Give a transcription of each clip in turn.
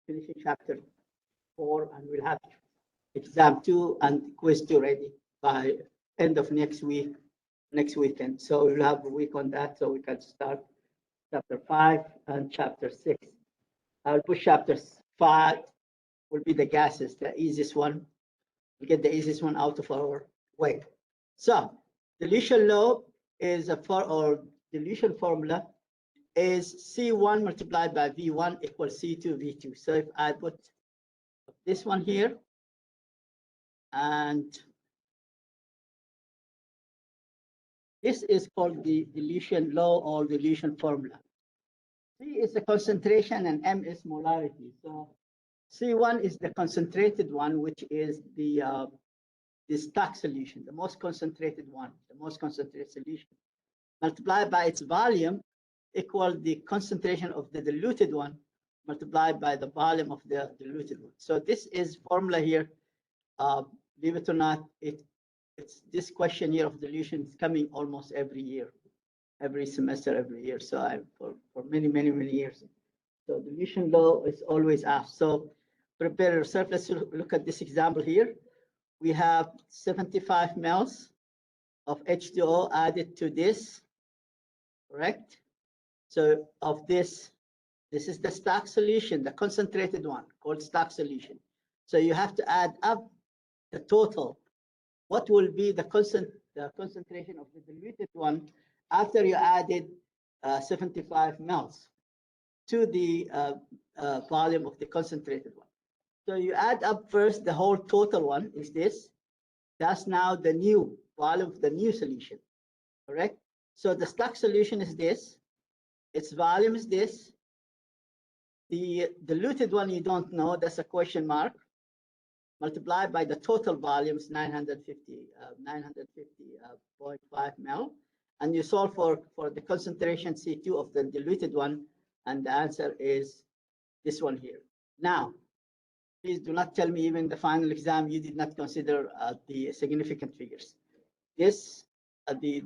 finishing chapter 4, and we'll have exam 2 and quiz 2 ready by end of next weekend. So we'll have a week on that, so we can start chapter 5 and chapter 6. I'll push chapter 5 will be the gases, the easiest one. We get the easiest one out of our way. So dilution law is dilution formula is C1 multiplied by V1 equals C2 V2. So if I put this one here and this is called the dilution law or dilution formula. C is the concentration and M is molarity. So C1 is the concentrated one, which is the stock solution, the most concentrated one, the most concentrated solution, multiplied by its volume equal the concentration of the diluted one multiplied by the volume of the diluted one. So this is formula here. Believe it or not, it's this question here of dilution is coming almost every year, every semester, every year. So for many years. So dilution law is always asked. So prepare yourself. Let's look at this example here. We have 75 mL of H2O added to this, correct? So of this is the stock solution, the concentrated one called stock solution. So you have to add up the total. What will be the concentration of the diluted one after you added 75 mL to the volume of the concentrated one? So you add up first the whole total one is this. That's now the new volume of the new solution, correct? So the stock solution is this. Its volume is this. The diluted one you don't know, that's a question mark, multiplied by the total volumes 950.5 ml, and you solve for the concentration C2 of the diluted one, and the answer is this one here. Now, please do not tell me even the final exam you did not consider the significant figures. This the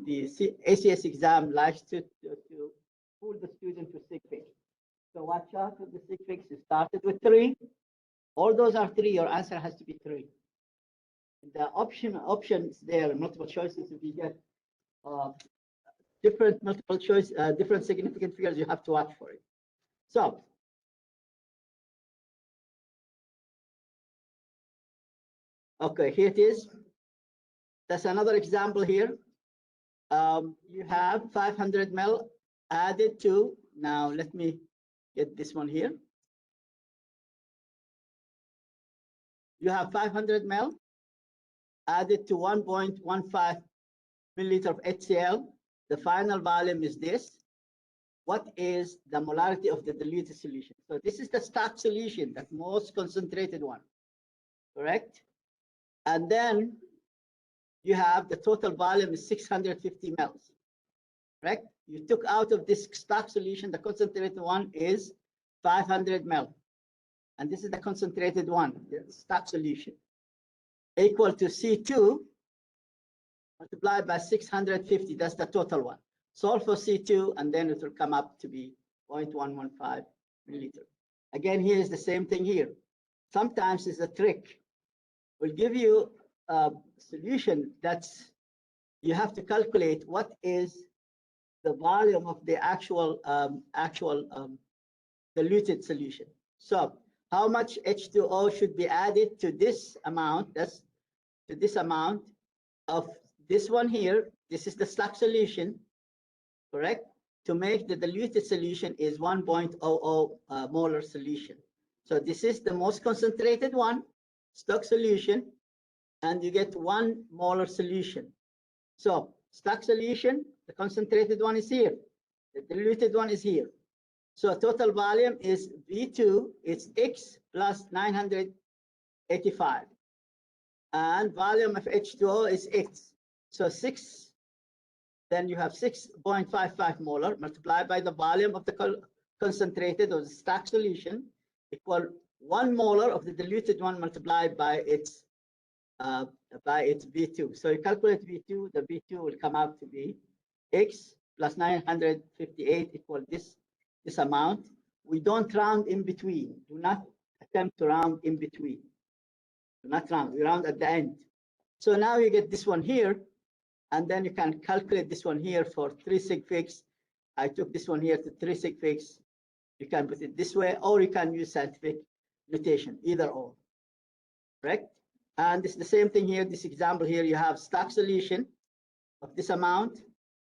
ACS exam likes to fool the student to sig figs. So watch out with the sig figs. You started with 3. All those are 3. Your answer has to be 3. The options there, multiple choices. If you get different multiple choice, different significant figures, you have to watch for it. So okay, here it is. That's another example here. You have 500 ml added to, now let me get this one here. You have 500 ml added to 1.15 milliliter of HCl. The final volume is this. What is the molarity of the diluted solution? So this is the stock solution, the most concentrated one, correct? And then you have the total volume is 650 mL, correct? You took out of this stock solution, the concentrated one is 500 mL. And this is the concentrated one, the stock solution, equal to C2 multiplied by 650. That's the total one. Solve for C2, and then it will come up to be 0.115 milliliter. Again, here is the same thing here. Sometimes it's a trick. We'll give you a solution that's, you have to calculate what is the volume of the actual diluted solution. So how much H2O should be added to this amount? That's to this amount of this one here. This is the stock solution, correct? To make the diluted solution is 1.00 molar solution. So this is the most concentrated one, stock solution, and you get 1 molar solution. So stock solution, the concentrated one is here. The diluted one is here. So total volume is V2, it's X plus 985. And volume of H2O is X. So 6, then you have 6.55 molar multiplied by the volume of the concentrated or the stock solution equal 1 molar of the diluted one multiplied by its V2. So you calculate V2, the V2 will come out to be X plus 958 equal this amount. We don't round in between. Do not attempt to round in between. Not round, we round at the end. So now you get this one here, and then you can calculate this one here for 3 sig figs. I took this one here to 3 sig figs. You can put it this way, or you can use scientific notation, either or, correct? And it's the same thing here, this example here, you have stock solution of this amount.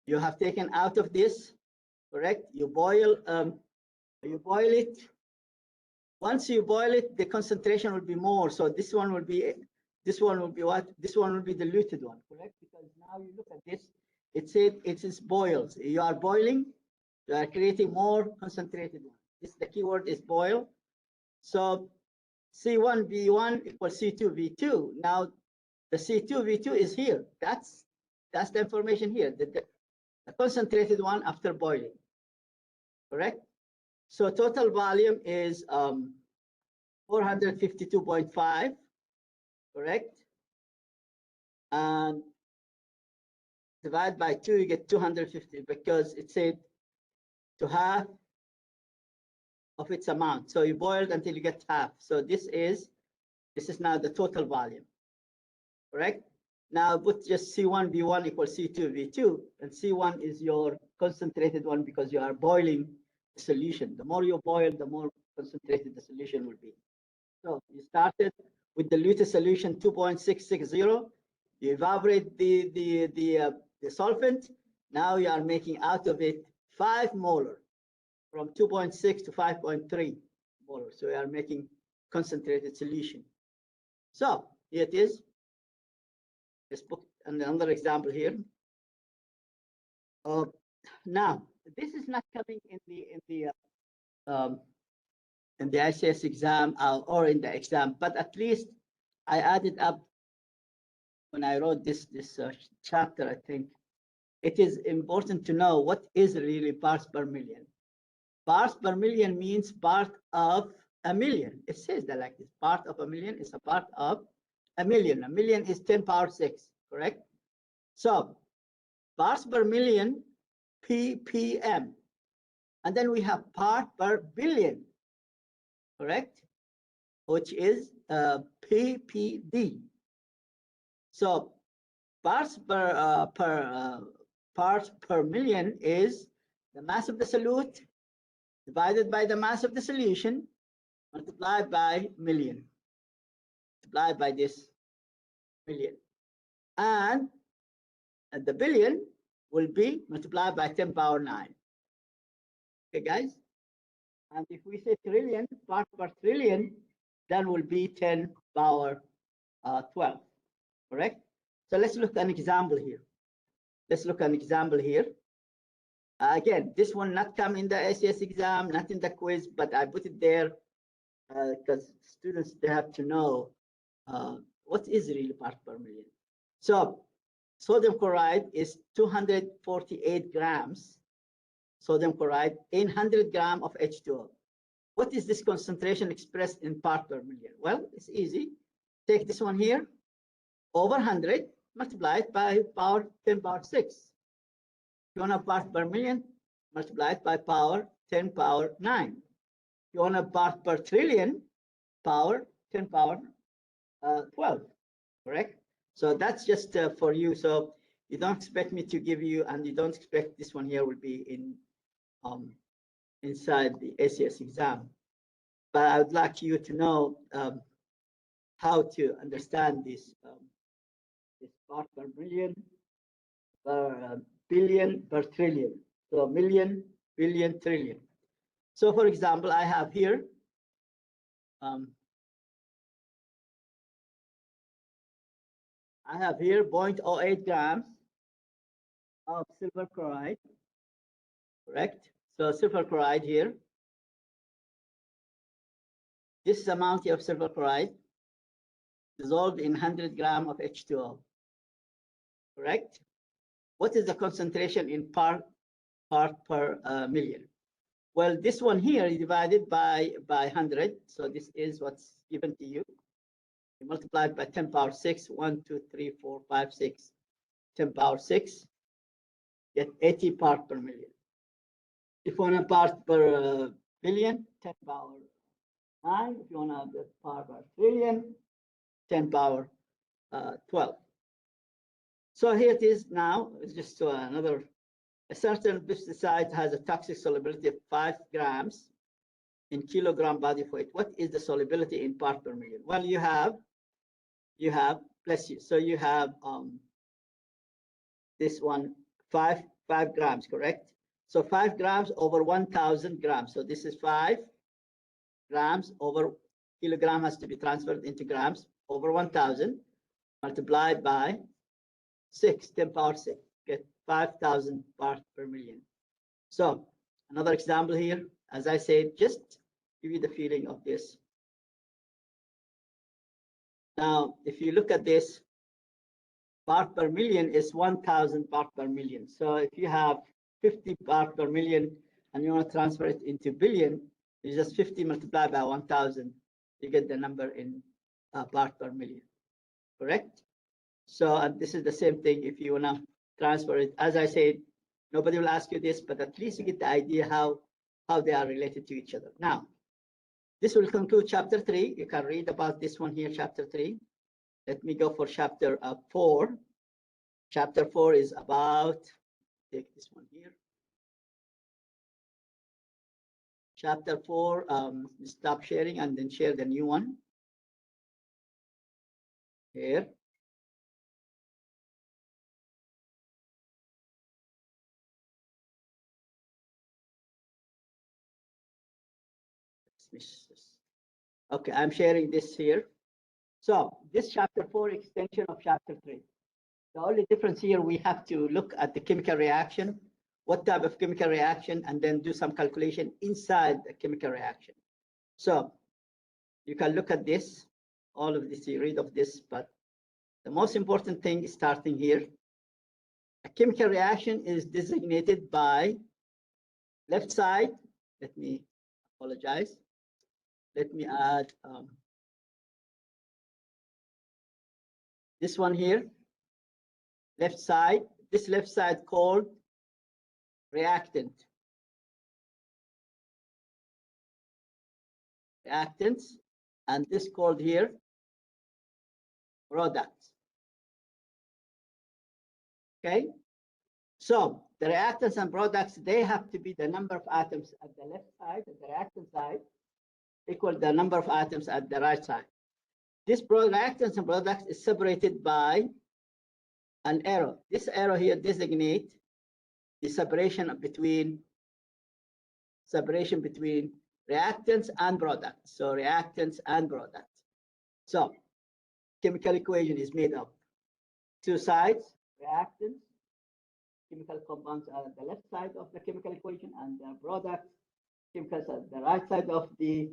You have taken out of this, correct? You boil it. Once you boil it, the concentration will be more. So this one will be what? This one will be diluted one, correct? Because now you look at this, it said it is boils. You are boiling, you are creating more concentrated one. This, the keyword is boil. So C1V1 equals C2V2. Now the C2V2 is here. That's the information here. The concentrated one after boiling, correct? So total volume is 452.5, correct? And divide by 2, you get 250 because it said to half of its amount. So you boiled until you get half. So this is now the total volume, correct? Now put just C1V1 equals C2V2, and C1 is your concentrated one because you are boiling the solution. The more you boil, the more concentrated the solution will be. So you started with diluted solution 2.660. You evaporate the solvent. Now you are making out of it 5 molar, from 2.6 to 5.3 molar. So we are making concentrated solution. So here it is. Let's put another example here. Now this is not coming in the ICS exam or in the exam, but at least I added up when I wrote this chapter. I think it is important to know what is really parts per million. Parts per million means part of a million. It says that like this. Part of a million is a part of a million. A million is 10 power 6, correct? So parts per million, ppm. And then we have part per billion, correct? Which is ppd. So parts per million is the mass of the solute divided by the mass of the solution multiplied by million, multiplied by this million. And the billion will be multiplied by 10 power 9. Okay, guys? And if we say trillion, part per trillion, then will be 10 power 12, correct? So let's look at an example here. Let's look at an example here. Again, this one not come in the ACS exam, not in the quiz, but I put it there because students, they have to know what is really part per million. So sodium chloride is 248 grams sodium chloride in 100 grams of H2O. What is this concentration expressed in part per million? Well, it's easy. Take this one here, over 100, multiply it by power 10 power 6. If you want a part per million, multiply it by power 10 power 9. If you want a part per trillion, power 10 power 12, correct? So that's just for you. So you don't expect me to give you, and you don't expect this one here will be in inside the ACS exam. But I would like you to know how to understand this part per million, per billion, per trillion. So million, billion, trillion. So for example, I have here I have here 0.08 grams of silver chloride, correct? So silver chloride here. This is the amount of silver chloride dissolved in 100 grams of H2O, correct? What is the concentration in part per million? Well, this one here is divided by 100. So this is what's given to you. You multiply it by 10 power 6, 1, 2, 3, 4, 5, 6, 10 power 6, get 80 part per million. If you want a part per billion, 10 power 9. If you want to have the power by trillion, 10 power 12. So here it is now. It's just another. A certain pesticide has a toxic solubility of 5 grams in kilogram body weight. What is the solubility in part per million? Well, you have bless you. So you have this one 5 grams, correct? So 5 grams over 1,000 grams. So this is 5 grams over kilogram has to be transferred into grams over 1,000 multiplied by 6, 10 power 6, get 5,000 parts per million. So another example here, as I said, just give you the feeling of this. Now, if you look at this, part per million is 1,000 part per million. So if you have 50 part per million and you want to transfer it into billion, it's just 50 multiplied by 1,000. You get the number in part per million, correct? So this is the same thing if you want to transfer it. As I said, nobody will ask you this, but at least you get the idea how they are related to each other. Now, this will conclude chapter 3. You can read about this one here, chapter 3. Let me go for chapter 4. Chapter 4 is about, take this one here. Chapter 4, stop sharing and then share the new one. Here. Okay, I'm sharing this here. So this chapter 4 extension of chapter 3. The only difference here, we have to look at the chemical reaction, what type of chemical reaction, and then do some calculation inside the chemical reaction. So you can look at this, all of this, you read of this, but the most important thing is starting here. A chemical reaction is designated by left side. Let me apologize. Let me add this one here. Left side, this left side called reactant. Reactants, and this called here products. Okay, so the reactants and products, they have to be the number of atoms at the left side, at the reactant side, equal the number of atoms at the right side. This reactants and products is separated by an arrow. This arrow here designate the separation between reactants and products. So reactants and products. So chemical equation is made of 2 sides, reactants, chemical compounds are at the left side of the chemical equation, and the products, chemicals at the right side of the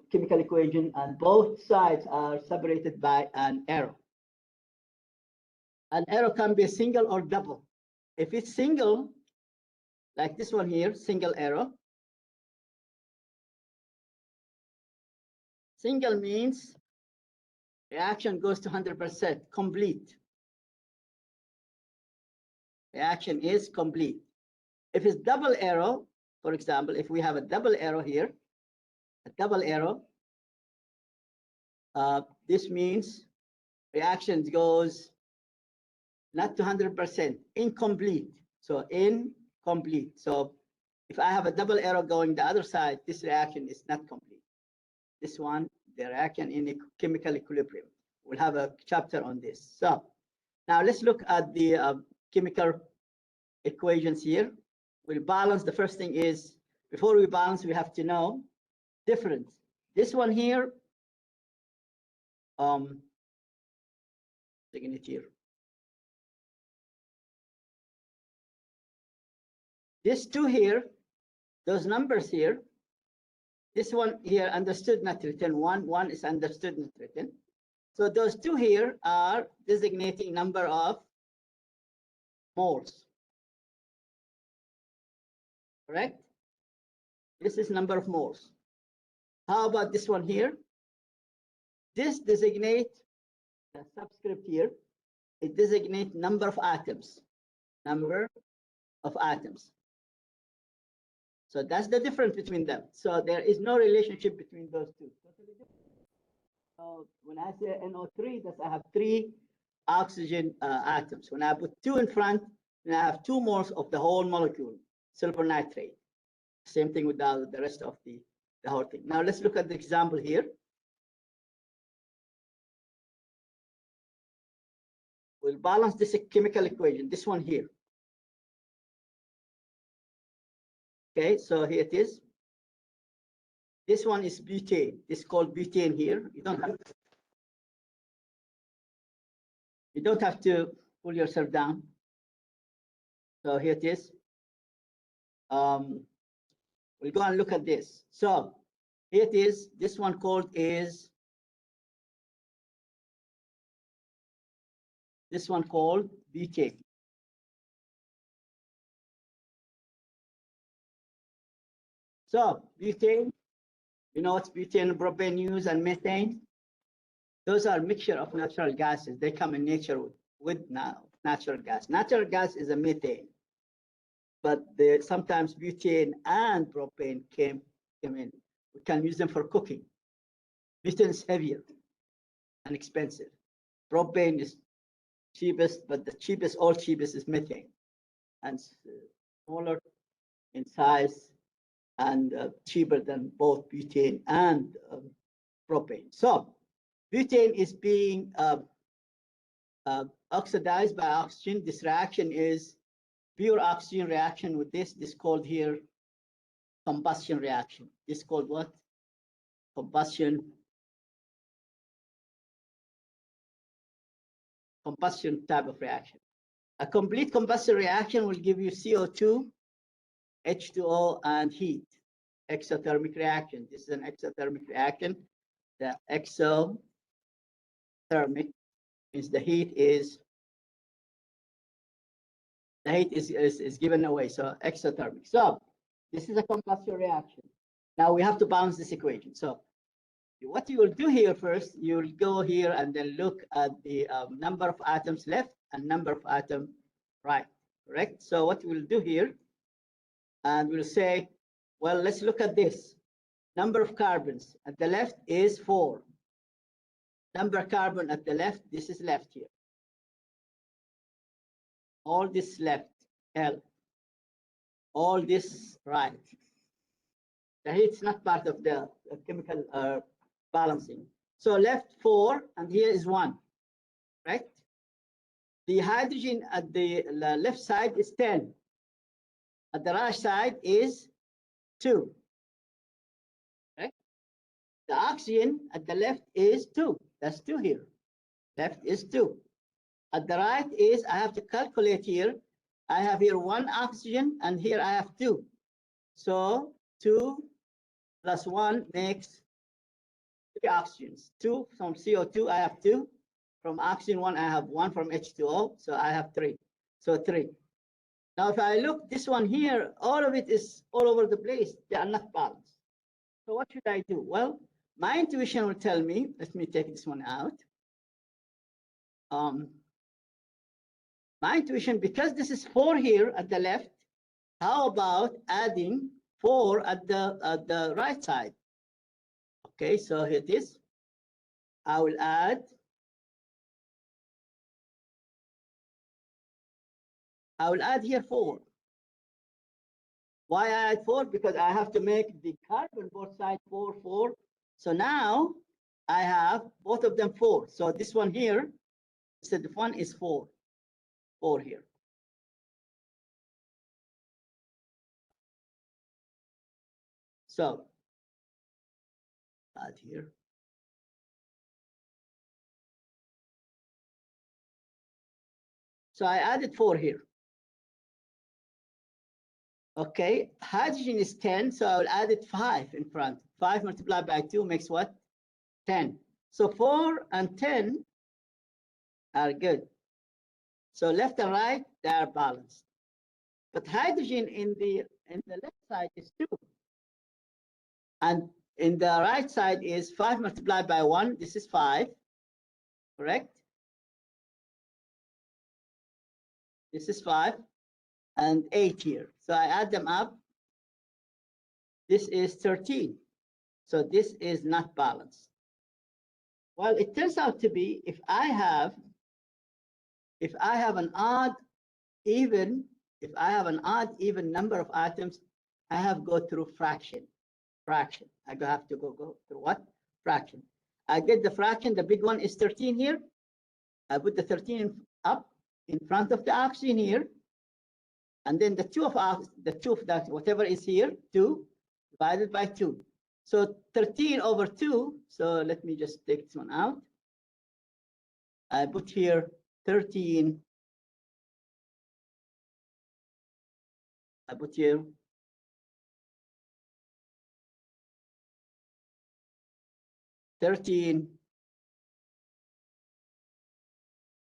chemical equation, and both sides are separated by an arrow. An arrow can be single or double. If it's single, like this one here, single arrow. Single means reaction goes to 100%, complete. Reaction is complete. If it's double arrow, for example, if we have a double arrow here, a double arrow, this means reaction goes not to 100%, incomplete. So incomplete. So if I have a double arrow going the other side, this reaction is not complete. This one, the reaction in chemical equilibrium. We'll have a chapter on this. So now let's look at the chemical equations here. We'll balance. The first thing is, before we balance, we have to know difference. This one here, taking it here. This 2 here, those numbers here, this one here understood not written, one is understood not written. So those 2 here are designating number of moles. Correct? This is number of moles. How about this one here? This designate the subscript here. It designates number of atoms. Number of atoms. So that's the difference between them. So there is no relationship between those two. Totally different. So when I say NO3, that's I have 3 oxygen atoms. When I put 2 in front, then I have 2 moles of the whole molecule, silver nitrate. Same thing with the rest of the whole thing. Now let's look at the example here. We'll balance this chemical equation, this one here. Okay, so here it is. This one is butane. This is called butane here. You don't have to pull yourself down. So here it is. We'll go and look at this. So here it is. This one called is butane. So butane, you know what's butane, propane use, and methane? Those are a mixture of natural gases. They come in nature with natural gas. Natural gas is a methane, but sometimes butane and propane came in. We can use them for cooking. Butane is heavier and expensive. Propane is cheapest, but the cheapest is methane, and smaller in size and cheaper than both butane and propane. So butane is being oxidized by oxygen. This reaction is pure oxygen reaction with this. This is called here combustion reaction. This is called what? Combustion type of reaction. A complete combustion reaction will give you CO2, H2O, and heat. Exothermic reaction. This is an exothermic reaction. The exothermic means the heat is given away. So exothermic. So this is a combustion reaction. Now we have to balance this equation. So what you will do here first, you'll go here and then look at the number of atoms left and number of atoms right, correct? So what we'll do here, and we'll say, well, let's look at this. Number of carbons at the left is 4. Number of carbon at the left, this is left here. All this left, L. All this right. The heat's not part of the chemical balancing. So left 4, and here is 1, right? The hydrogen at the left side is 10. At the right side is 2. Right? The oxygen at the left is 2. That's 2 here. Left is 2. At the right is, I have to calculate here. I have here 1 oxygen, and here I have 2. So 2 plus 1 makes 3 oxygens. 2 from CO2, I have 2. From oxygen 1, I have 1 from H2O, so I have 3. So 3. Now, if I look this one here, all of it is all over the place. They are not balanced. So what should I do? Well, my intuition will tell me, let me take this one out. My intuition, because this is 4 here at the left, how about adding 4 at the right side? Okay, so here it is. I will add here 4. Why I add 4? Because I have to make the carbon both sides 4, 4. So now I have both of them 4. So this one here, instead of 1 is 4. 4 here. So add here. So I added 4 here. Okay, hydrogen is 10, so I will add it 5 in front. 5 multiplied by 2 makes what? 10. So 4 and 10 are good. So left and right, they are balanced. But hydrogen in the left side is 2. And in the right side is 5 multiplied by 1. This is 5, correct? This is 5 and 8 here. So I add them up. This is 13. So this is not balanced. Well, it turns out to be if I have an odd even number of atoms, I have go through fraction. I have to go through what? Fraction. I get the fraction, the big one is 13 here. I put the 13 up in front of the oxygen here. And then the two of that, whatever is here, 2 divided by 2. So 13 over 2. So let me just take this one out. I put here 13. I put here 13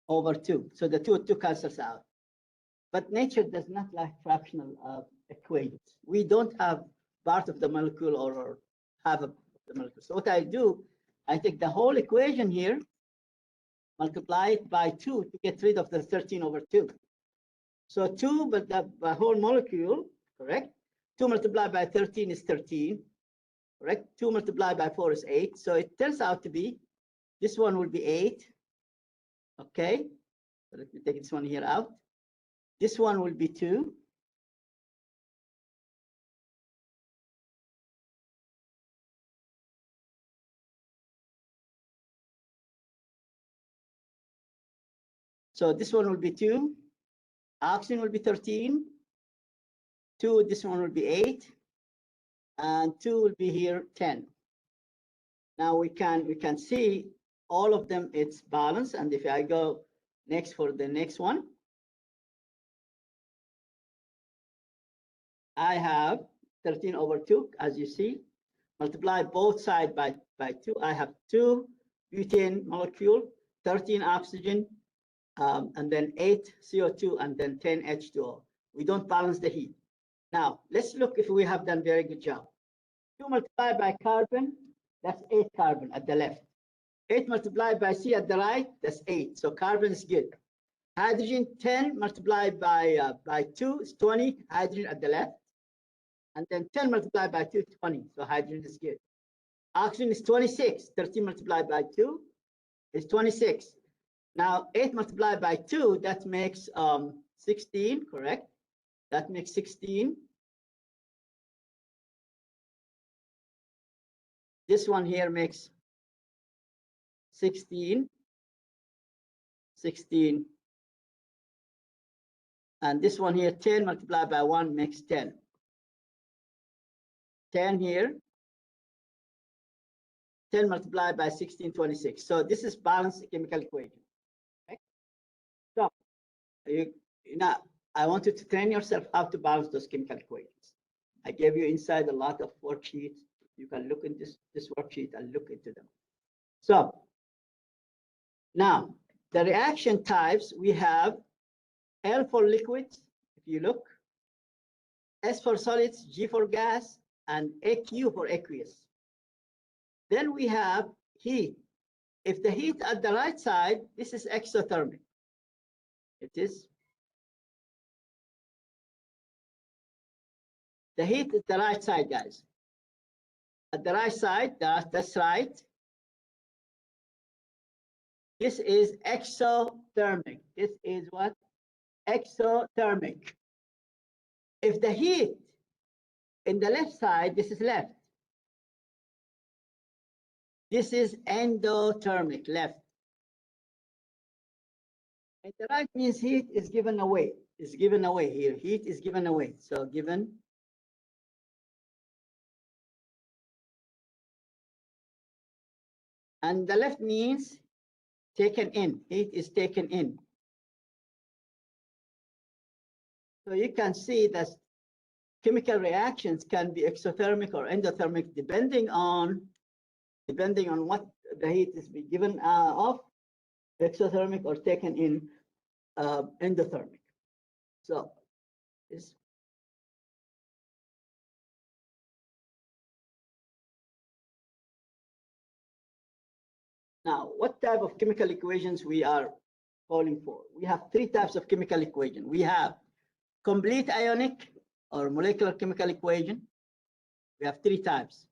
over 2. So the two cancels out. But nature does not like fractional equations. We don't have part of the molecule or half of the molecule. So what I do, I take the whole equation here, multiply it by 2 to get rid of the 13 over 2. So 2, but the whole molecule, correct? 2 multiplied by 13 is 13, correct? 2 multiplied by 4 is 8. So it turns out to be, this one will be 8, okay? So let me take this one here out. This one will be 2. So this one will be 2. Oxygen will be 13. 2, this one will be 8. And 2 will be here 10. Now we can see all of them, it's balanced. And if I go next for the next one, I have 13 over 2, as you see. Multiply both sides by 2. I have 2 butane molecule, 13 oxygen, and then 8 CO2, and then 10 H2O. We don't balance the heat. Now, let's look if we have done very good job. 2 multiplied by carbon, that's 8 carbon at the left. 8 multiplied by C at the right, that's 8. So carbon is good. Hydrogen, 10 multiplied by 2 is 20, hydrogen at the left. And then 10 multiplied by 2 is 20, so hydrogen is good. Oxygen is 26, 13 multiplied by 2 is 26. Now 8 multiplied by 2, that makes 16, correct? That makes 16. This one here makes 16. And this one here, 10 multiplied by 1 makes 10. 10 here. 10 multiplied by 16, 26. So this is balanced chemical equation. Okay? So I want you to train yourself how to balance those chemical equations. I gave you inside a lot of worksheets. You can look in this worksheet and look into them. So now the reaction types, we have L for liquids, if you look, S for solids, G for gas, and AQ for aqueous. Then we have heat. If the heat at the right side, this is exothermic. It is. The heat at the right side, guys. At the right side, that's right. This is exothermic. This is what? Exothermic. If the heat in the left side, this is left. This is endothermic, left. And the right means heat is given away. Is given away here. Heat is given away. So given. And the left means taken in. Heat is taken in. So you can see that chemical reactions can be exothermic or endothermic depending on what the heat is being given off, exothermic or taken in endothermic. So this. Now, what type of chemical equations we are calling for? We have 3 types of chemical equation. We have complete ionic or molecular chemical equation. We have 3 types.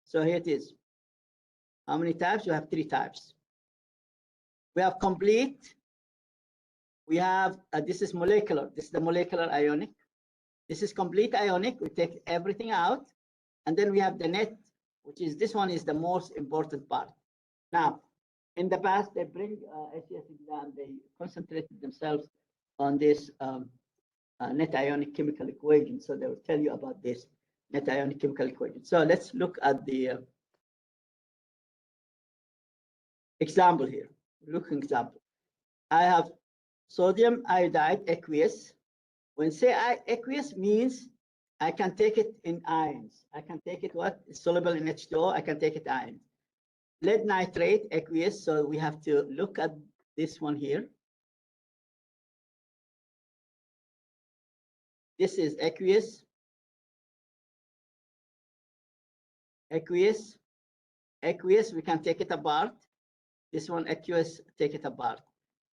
So here it is. How many types? You have 3 types. We have complete. We have, this is molecular. This is the molecular ionic. This is complete ionic. We take everything out. And then we have the net, which is, this one is the most important part. Now, in the past, they bring SES exam, they concentrated themselves on this net ionic chemical equation. So they will tell you about this net ionic chemical equation. So let's look at the example here. Look example. I have sodium iodide aqueous. When say aqueous means I can take it in ions. I can take it what? It's soluble in H2O. I can take it ions. Lead nitrate aqueous. So we have to look at this one here. This is aqueous. Aqueous. Aqueous, we can take it apart. This one aqueous, take it apart.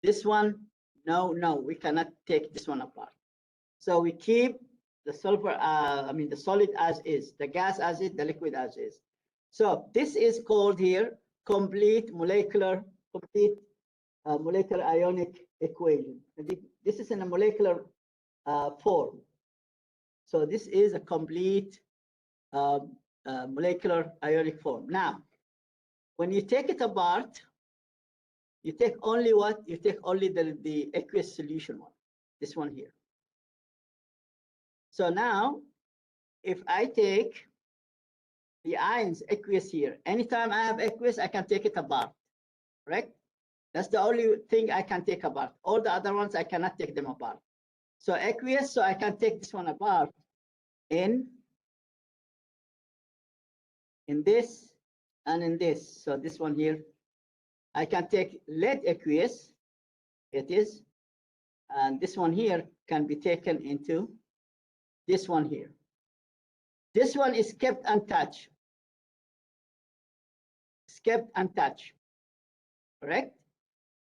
This one, no, we cannot take this one apart. So we keep the sulfur, the solid as is, the gas as is, the liquid as is. So this is called here complete molecular ionic equation. This is in a molecular form. So this is a complete molecular ionic form. Now, when you take it apart, you take only what? You take only the aqueous solution one, this one here. So now, if I take the ions aqueous here, anytime I have aqueous, I can take it apart, correct? That's the only thing I can take apart. All the other ones, I cannot take them apart. So aqueous, so I can take this one apart in this and in this. So this one here, I can take lead aqueous, it is, and this one here can be taken into this one here. This one is kept untouched. It's kept untouched, correct?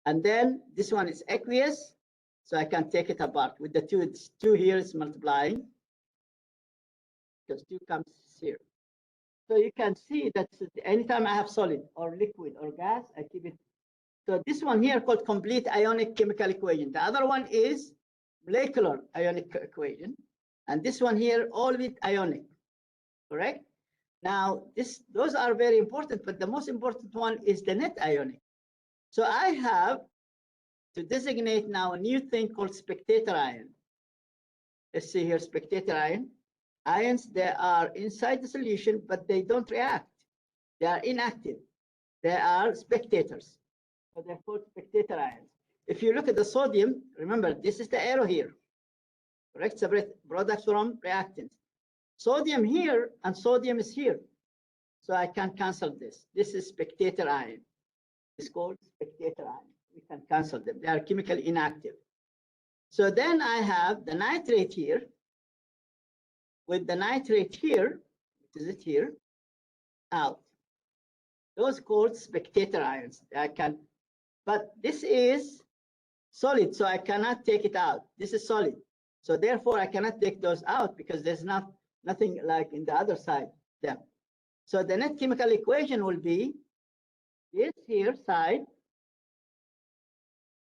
And then this one is aqueous, so I can take it apart. With the two, it's 2 here is multiplying, because 2 comes here. So you can see that anytime I have solid or liquid or gas, I keep it. So this one here called complete ionic chemical equation. The other one is molecular ionic equation. And this one here, all of it ionic, correct? Now, those are very important, but the most important one is the net ionic. So I have to designate now a new thing called spectator ion. Let's see here, spectator ion. Ions, they are inside the solution, but they don't react. They are inactive. They are spectators. So they're called spectator ions. If you look at the sodium, remember, this is the arrow here, correct? Separate products from reactants. Sodium here and sodium is here. So I can cancel this. This is spectator ion. It's called spectator ion. We can cancel them. They are chemically inactive. So then I have the nitrate here. With the nitrate here, which is it here, out. Those called spectator ions. I can, but this is solid, so I cannot take it out. This is solid. So therefore, I cannot take those out because there's nothing like in the other side there. So the net chemical equation will be this here side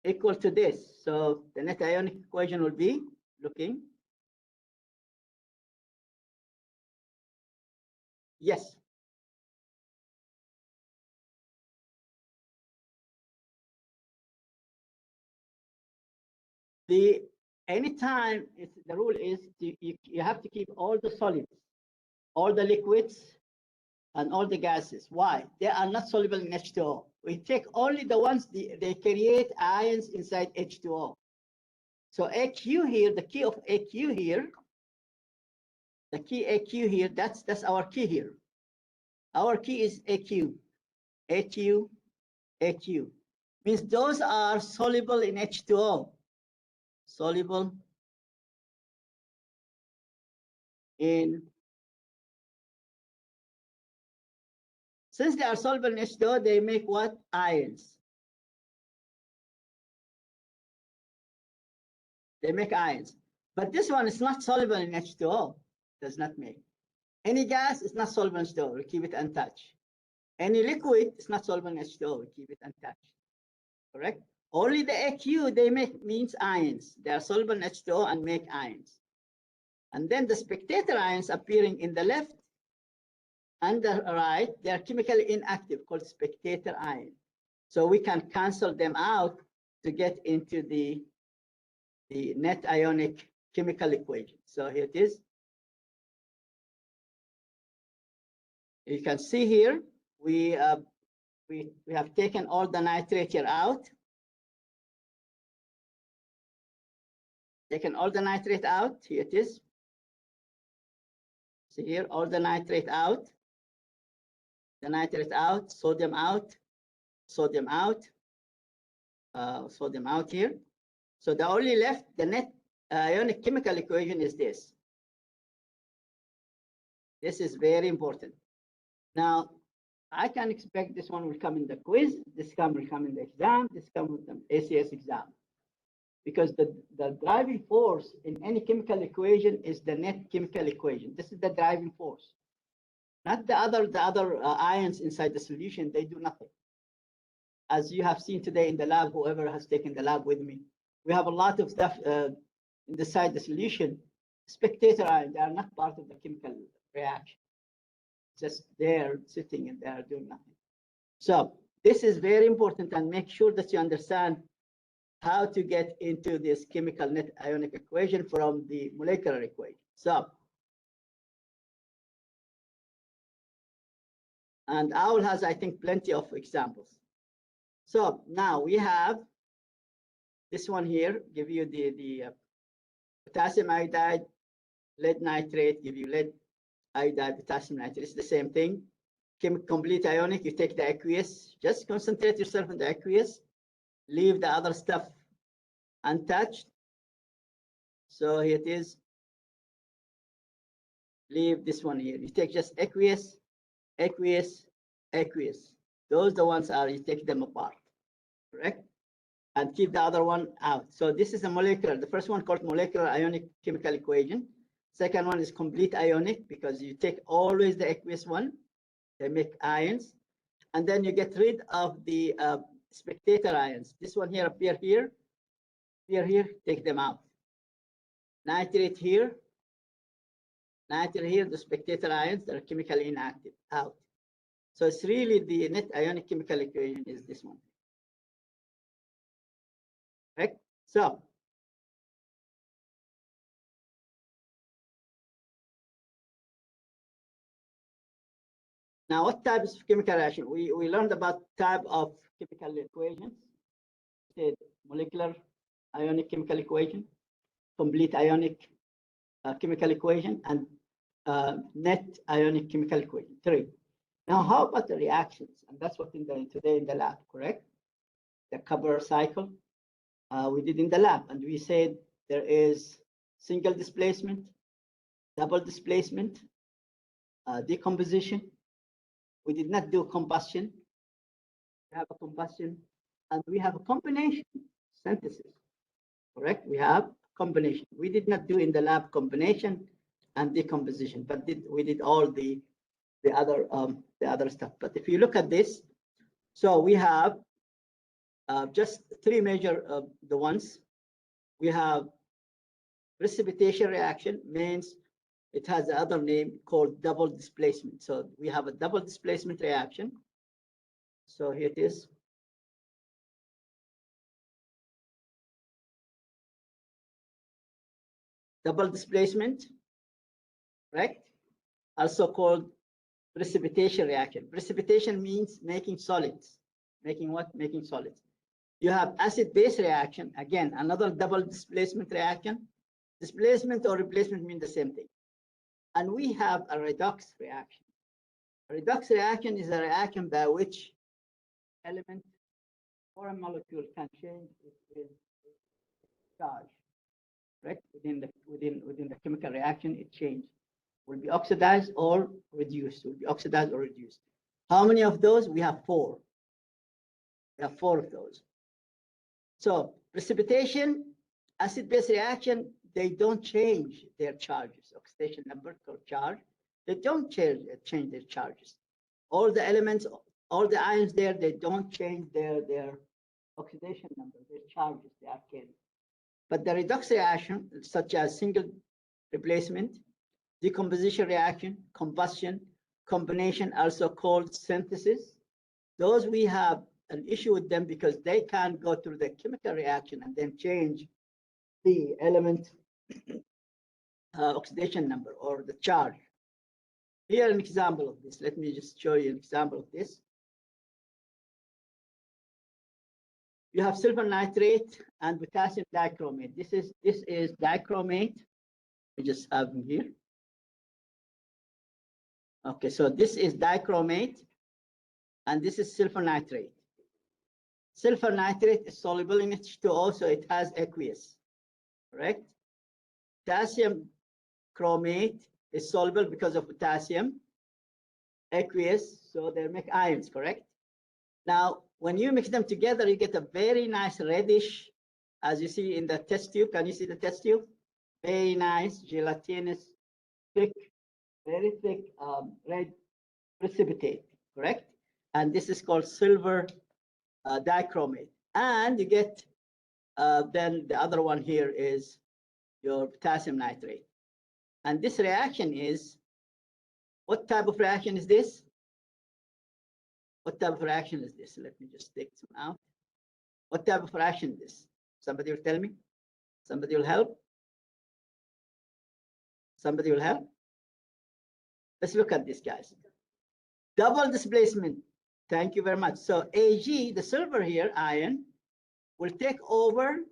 equal to this. So the net ionic equation will be looking. Yes. Anytime the rule is you have to keep all the solids, all the liquids, and all the gases. Why? They are not soluble in H2O. We take only the ones they create ions inside H2O. So AQ here, the key of AQ here, the key AQ here, that's our key here. Our key is AQ, AQ, AQ. Means those are soluble in H2O. Soluble in, since they are soluble in H2O, they make what? Ions. They make ions. But this one is not soluble in H2O, does not make. Any gas is not solvent H2O, we keep it untouched. Any liquid is not solvent H2O, we keep it untouched. Correct? Only the AQ, they make means ions. They are solvent H2O and make ions. And then the spectator ions appearing in the left and the right, they are chemically inactive, called spectator ion. So we can cancel them out to get into the net ionic chemical equation. So here it is. You can see here, we have taken all the nitrate here out. Taken all the nitrate out. Here it is. See here, all the nitrate out. The nitrate out, sodium out, sodium out, sodium out here. So the only left, the net ionic chemical equation is this. This is very important. Now, I can expect this one will come in the quiz, this one will come in the exam, this comes in the ACS exam. Because the driving force in any chemical equation is the net chemical equation. This is the driving force. Not the other ions inside the solution, they do nothing. As you have seen today in the lab, whoever has taken the lab with me, we have a lot of stuff inside the solution. Spectator ions, they are not part of the chemical reaction. Just there sitting and they are doing nothing. So this is very important, and make sure that you understand how to get into this chemical net ionic equation from the molecular equation. So, and OWL has, I think, plenty of examples. So now we have this one here, give you the potassium iodide, lead nitrate, give you lead iodide, potassium nitrate. It's the same thing. Complete ionic, you take the aqueous, just concentrate yourself on the aqueous, leave the other stuff untouched. So here it is. Leave this one here. You take just aqueous, aqueous, aqueous. Those the ones are, you take them apart, correct? And keep the other one out. So this is a molecular, the first one called molecular ionic chemical equation. Second one is complete ionic, because you take always the aqueous one, they make ions. And then you get rid of the spectator ions. This one here, appear here, take them out. Nitrate here, the spectator ions that are chemically inactive, out. So it's really the net ionic chemical equation is this one. Right? So now what types of chemical reaction? We learned about type of chemical equations. Said molecular ionic chemical equation, complete ionic chemical equation, and net ionic chemical equation, 3. Now, how about the reactions? And that's what today in the lab, correct? The Cooper cycle we did in the lab, and we said there is single displacement, double displacement, decomposition. We did not do combustion. We have a combustion, and we have a combination synthesis, correct? We have combination. We did not do in the lab combination and decomposition, but we did all the other stuff. But if you look at this, so we have just 3 major the ones. We have precipitation reaction, means it has another name called double displacement. So we have a double displacement reaction. So here it is. Double displacement, right? Also called precipitation reaction. Precipitation means making solids. Making what? Making solids. You have acid-base reaction. Again, another double displacement reaction. Displacement or replacement mean the same thing. And we have a redox reaction. A redox reaction is a reaction by which element or a molecule can change its charge. Right? Within the chemical reaction, it changes. Will be oxidized or reduced. Will be oxidized or reduced. How many of those? We have 4. We have 4 of those. So precipitation, acid-base reaction, they don't change their charges, oxidation number or charge. they don't change their charges. All the elements, all the ions there, they don't change their oxidation number, their charges they are carrying. But the redox reaction, such as single replacement, decomposition reaction, combustion, combination, also called synthesis, those we have an issue with them because they can't go through the chemical reaction and then change the element oxidation number or the charge. Here an example of this. Let me just show you an example of this. You have silver nitrate and potassium dichromate. This is dichromate. We just have them here. Okay, so this is dichromate, and this is silver nitrate. Silver nitrate is soluble in H2O, so it has aqueous, correct? Potassium chromate is soluble because of potassium, aqueous, so they make ions, correct? Now, when you mix them together, you get a very nice reddish, as you see in the test tube. Can you see the test tube? Very nice, gelatinous, thick, very thick red precipitate, correct? And this is called silver dichromate. And you get, then the other one here is your potassium nitrate. And this reaction is, what type of reaction is this? What type of reaction is this? Let me just take some out. What type of reaction is this? Somebody will tell me? Somebody will help? Somebody will help? Let's look at this, guys. Double displacement. Thank you very much. So Ag, the silver here, ion, will take over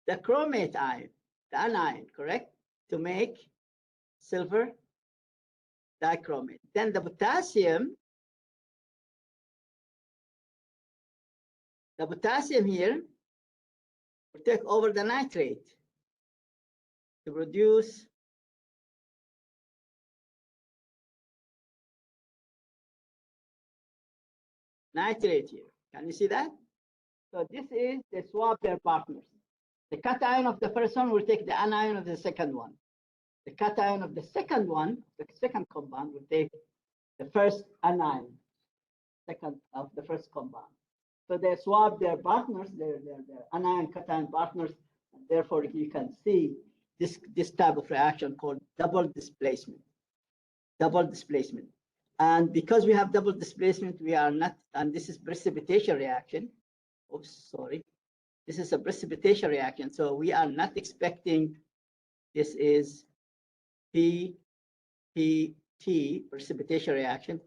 the chromate ion, the anion, correct? To make silver dichromate. Then the potassium here will take over the nitrate to produce nitrate here. Can you see that? So this is the swap pair partners. The cation of the first one will take the anion of the second one. The cation of the second one, the second compound, will take the first anion, second of the first compound. So they swap their partners, their anion cation partners, and therefore you can see this type of reaction called double displacement. Double displacement. And because we have double displacement, we are not, and this is precipitation reaction. Oops, sorry. This is a precipitation reaction. So we are not expecting, this is PPT, precipitation reaction.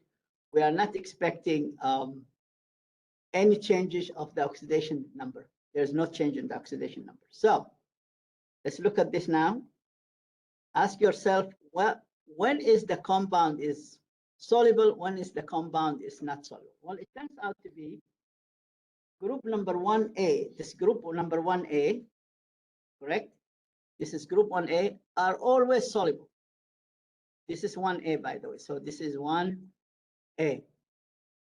We are not expecting any changes of the oxidation number. There's no change in the oxidation number. So let's look at this now. Ask yourself, well, when is the compound is soluble? When is the compound is not soluble? Well, it turns out to be group number 1A. This group number 1A, correct? This is group 1A, are always soluble. This is 1A, by the way. So this is 1A.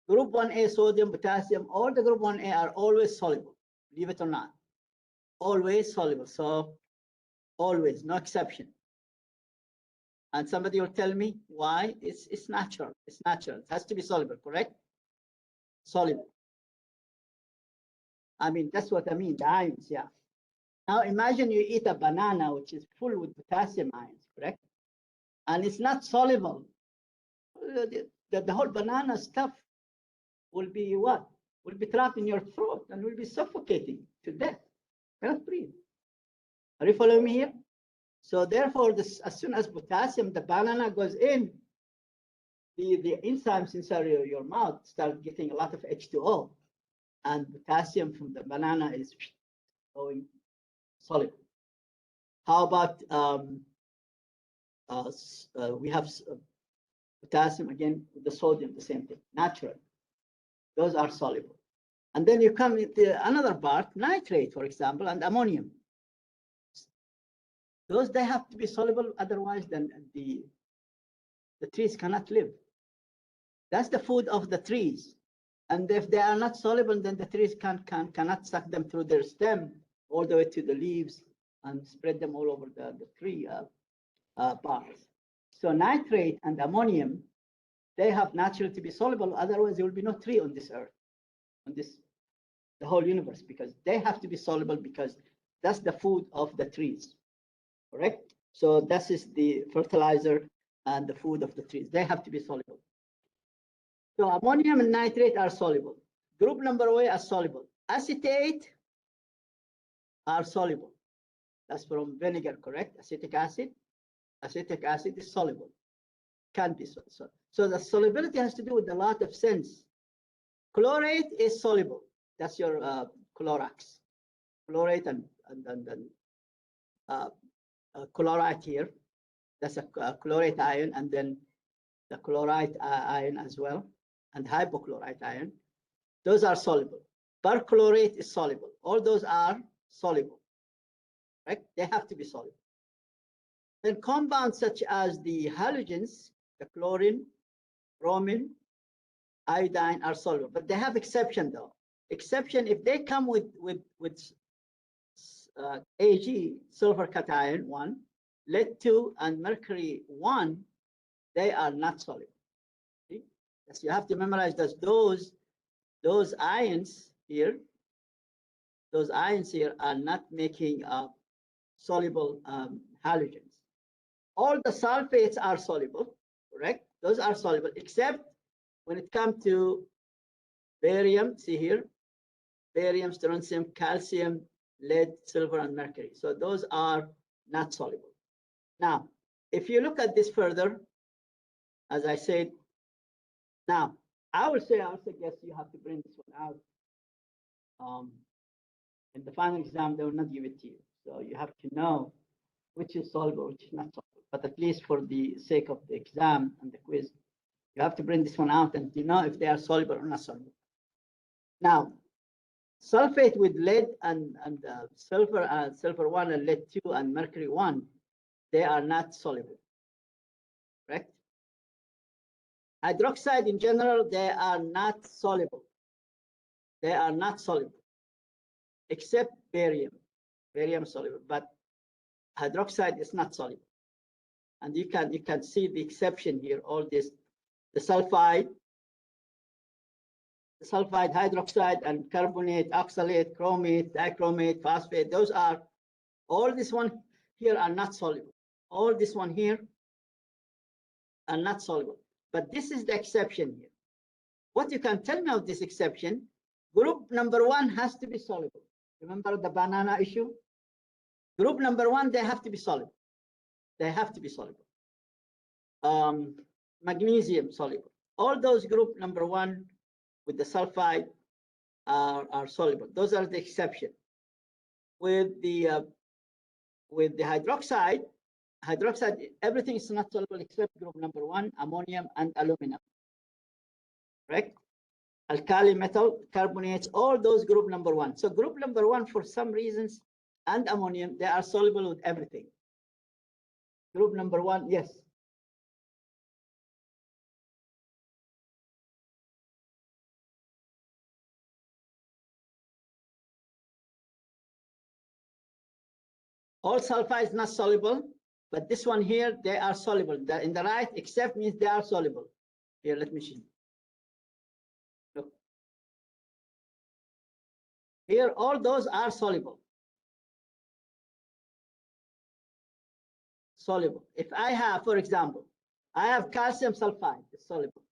Group 1A, sodium, potassium, all the group 1A are always soluble, believe it or not. Always soluble. So always, no exception. And somebody will tell me why. It's natural. It's natural. It has to be soluble, correct? Soluble. I mean, that's what I mean, the ions, yeah. Now imagine you eat a banana, which is full with potassium ions, correct? And it's not soluble. The whole banana stuff will be what? Will be trapped in your throat and will be suffocating to death. Cannot breathe. Are you following me here? So therefore, as soon as potassium, the banana goes in, the enzymes inside your mouth start getting a lot of H2O, and potassium from the banana is going solid. How about we have potassium again with the sodium, the same thing, natural. Those are soluble. And then you come into another part, nitrate, for example, and ammonium. Those, they have to be soluble, otherwise then the trees cannot live. That's the food of the trees. And if they are not soluble, then the trees cannot suck them through their stem all the way to the leaves and spread them all over the tree parts. So nitrate and ammonium, they have naturally to be soluble. Otherwise, there will be no tree on this earth, on this the whole universe, because they have to be soluble because that's the food of the trees. Correct? So this is the fertilizer and the food of the trees. They have to be soluble. So ammonium and nitrate are soluble. Group number one are soluble. Acetate are soluble. That's from vinegar, correct? Acetic acid. Acetic acid is soluble. Can be so. So the solubility has to do with a lot of sense. Chlorate is soluble. That's your Clorox. Chlorate and chloride here. That's a chlorate ion, and then the chloride ion as well, and hypochlorite ion. Those are soluble. Perchlorate is soluble. All those are soluble, right? They have to be soluble. Then compounds such as the halogens, the chlorine, bromine, iodine are soluble, but they have exception though. Exception if they come with Ag, sulfur cation 1, lead 2, and mercury 1, they are not soluble. See? So you have to memorize that those ions here, are not making soluble halogens. All the sulfates are soluble, correct? Those are soluble, except when it comes to barium, see here, barium, strontium, calcium, lead, silver, and mercury. So those are not soluble. Now, if you look at this further, as I said, now I would suggest you have to bring this one out. In the final exam, they will not give it to you. So you have to know which is soluble, which is not soluble. But at least for the sake of the exam and the quiz, you have to bring this one out and you know if they are soluble or not soluble. Now, sulfate with lead and sulfur 1 and lead 2 and mercury 1, they are not soluble, correct? Hydroxide in general, they are not soluble. They are not soluble, except barium. Barium soluble, but hydroxide is not soluble. And you can see the exception here. All this, the sulfide, hydroxide, and carbonate, oxalate, chromate, dichromate, phosphate. Those are all this one here are not soluble. All this one here are not soluble. But this is the exception here. What you can tell me of this exception? Group number 1 has to be soluble. Remember the banana issue? Group number 1, they have to be soluble. They have to be soluble. Magnesium soluble. All those group number 1 with the sulfide are soluble. Those are the exception. With the hydroxide, everything is not soluble except group number 1, ammonium and aluminum. Correct? Alkali metal, carbonates, all those group number 1. So group number 1, for some reasons, and ammonium, they are soluble with everything. Group number 1, yes. All sulfides not soluble, but this one here, they are soluble. In the right, except means they are soluble. Here, let me see. Look. Here, all those are soluble. Soluble. If I have, for example, I have calcium sulfide, it's soluble.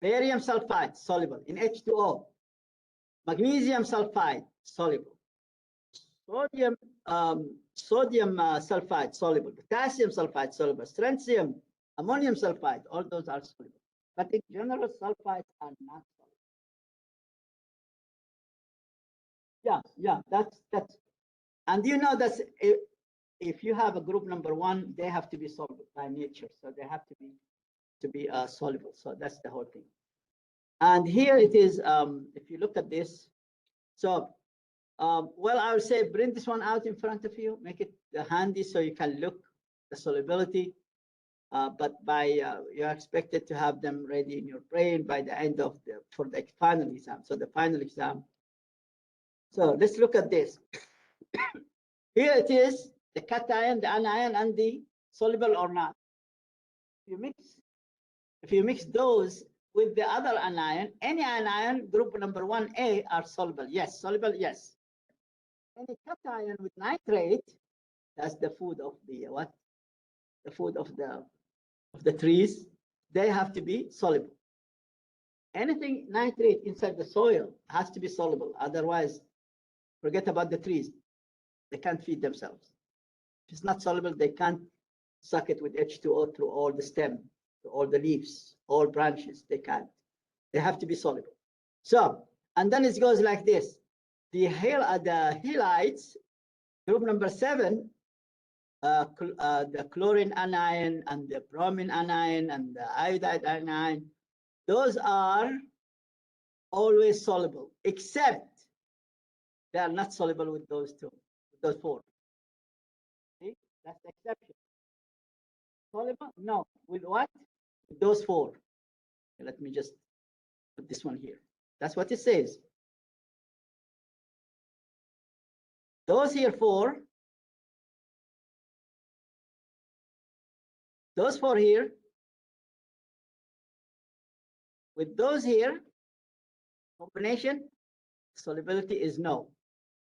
Barium sulfide, soluble in H2O. Magnesium sulfide, soluble. Sodium sulfide, soluble. Potassium sulfide, soluble. Strontium, ammonium sulfide, all those are soluble. But in general, sulfides are not soluble. Yeah, that's. And you know that if you have a group number 1, they have to be soluble by nature, so they have to be soluble. So that's the whole thing. And here it is. If you look at this, so well, I would say bring this one out in front of you, make it handy so you can look the solubility. But you're expected to have them ready in your brain by the end of for the final exam. So the final exam. So let's look at this. Here it is, the cation, the anion, and the soluble or not. if you mix those with the other anion, any anion, group number 1A are soluble. Yes, soluble, yes. Any cation with nitrate, that's the food of the what? The food of the trees. They have to be soluble. Anything nitrate inside the soil has to be soluble. Otherwise, forget about the trees. They can't feed themselves. If it's not soluble, they can't suck it with H2O through all the stem, through all the leaves, all branches. They can't. They have to be soluble. So, and then it goes like this. The halides, group number 7, the chlorine anion and the bromine anion and the iodide anion, those are always soluble, except they are not soluble with those two, with those 4. See, that's the exception. Soluble? No. With what? With those 4. Let me just put this one here. That's what it says. Those here 4, those 4 here, with those here, combination, solubility is no.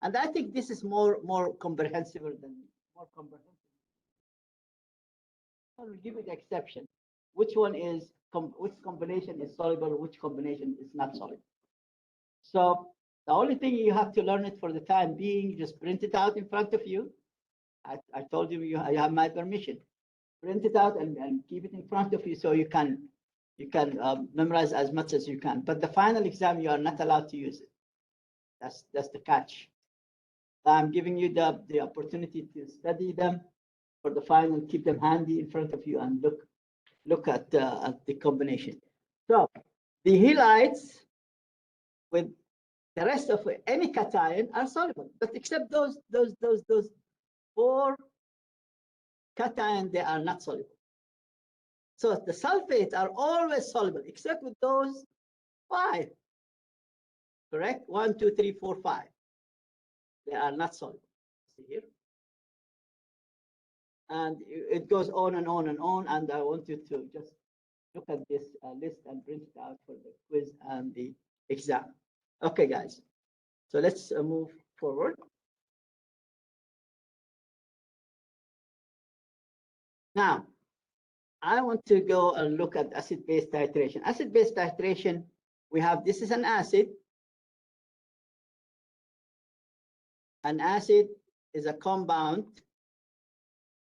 And I think this is more comprehensive than more comprehensive. I'll give you the exception. Which one is which combination is soluble, which combination is not soluble. So the only thing you have to learn it for the time being, just print it out in front of you. I told you you have my permission. Print it out and keep it in front of you so you can memorize as much as you can. But the final exam, you are not allowed to use it. That's the catch. I'm giving you the opportunity to study them for the final. Keep them handy in front of you and look at the combination. So the halides with the rest of any cation are soluble, but except those 4 cation, they are not soluble. So the sulfates are always soluble, except with those 5. Correct? 1, 2, 3, 4, 5. They are not soluble. See here. And it goes on and on and on. And I want you to just look at this list and print it out for the quiz and the exam. Okay, guys. So let's move forward. Now, I want to go and look at acid-base titration. Acid-base titration, we have, this is an acid. An acid is a compound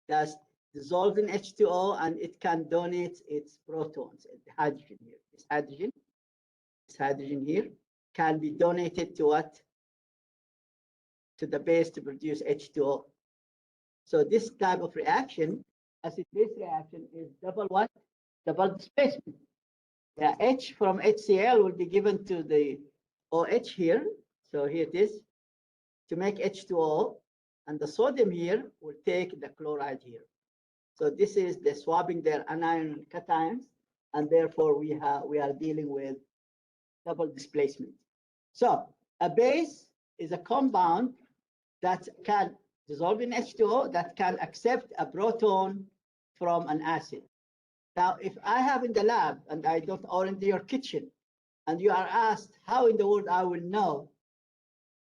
that's dissolved in H2O, and it can donate its protons, the hydrogen here. This hydrogen here can be donated to what? To the base to produce H2O. So this type of reaction, acid-base reaction, is double what? Double displacement. The H from HCl will be given to the OH here. So here it is, to make H2O, and the sodium here will take the chloride here. So this is the swapping their anion and cations, and therefore we are dealing with double displacement. So a base is a compound that can dissolve in H2O, that can accept a proton from an acid. Now, if I have in the lab and I don't, or in your kitchen, and you are asked how in the world I will know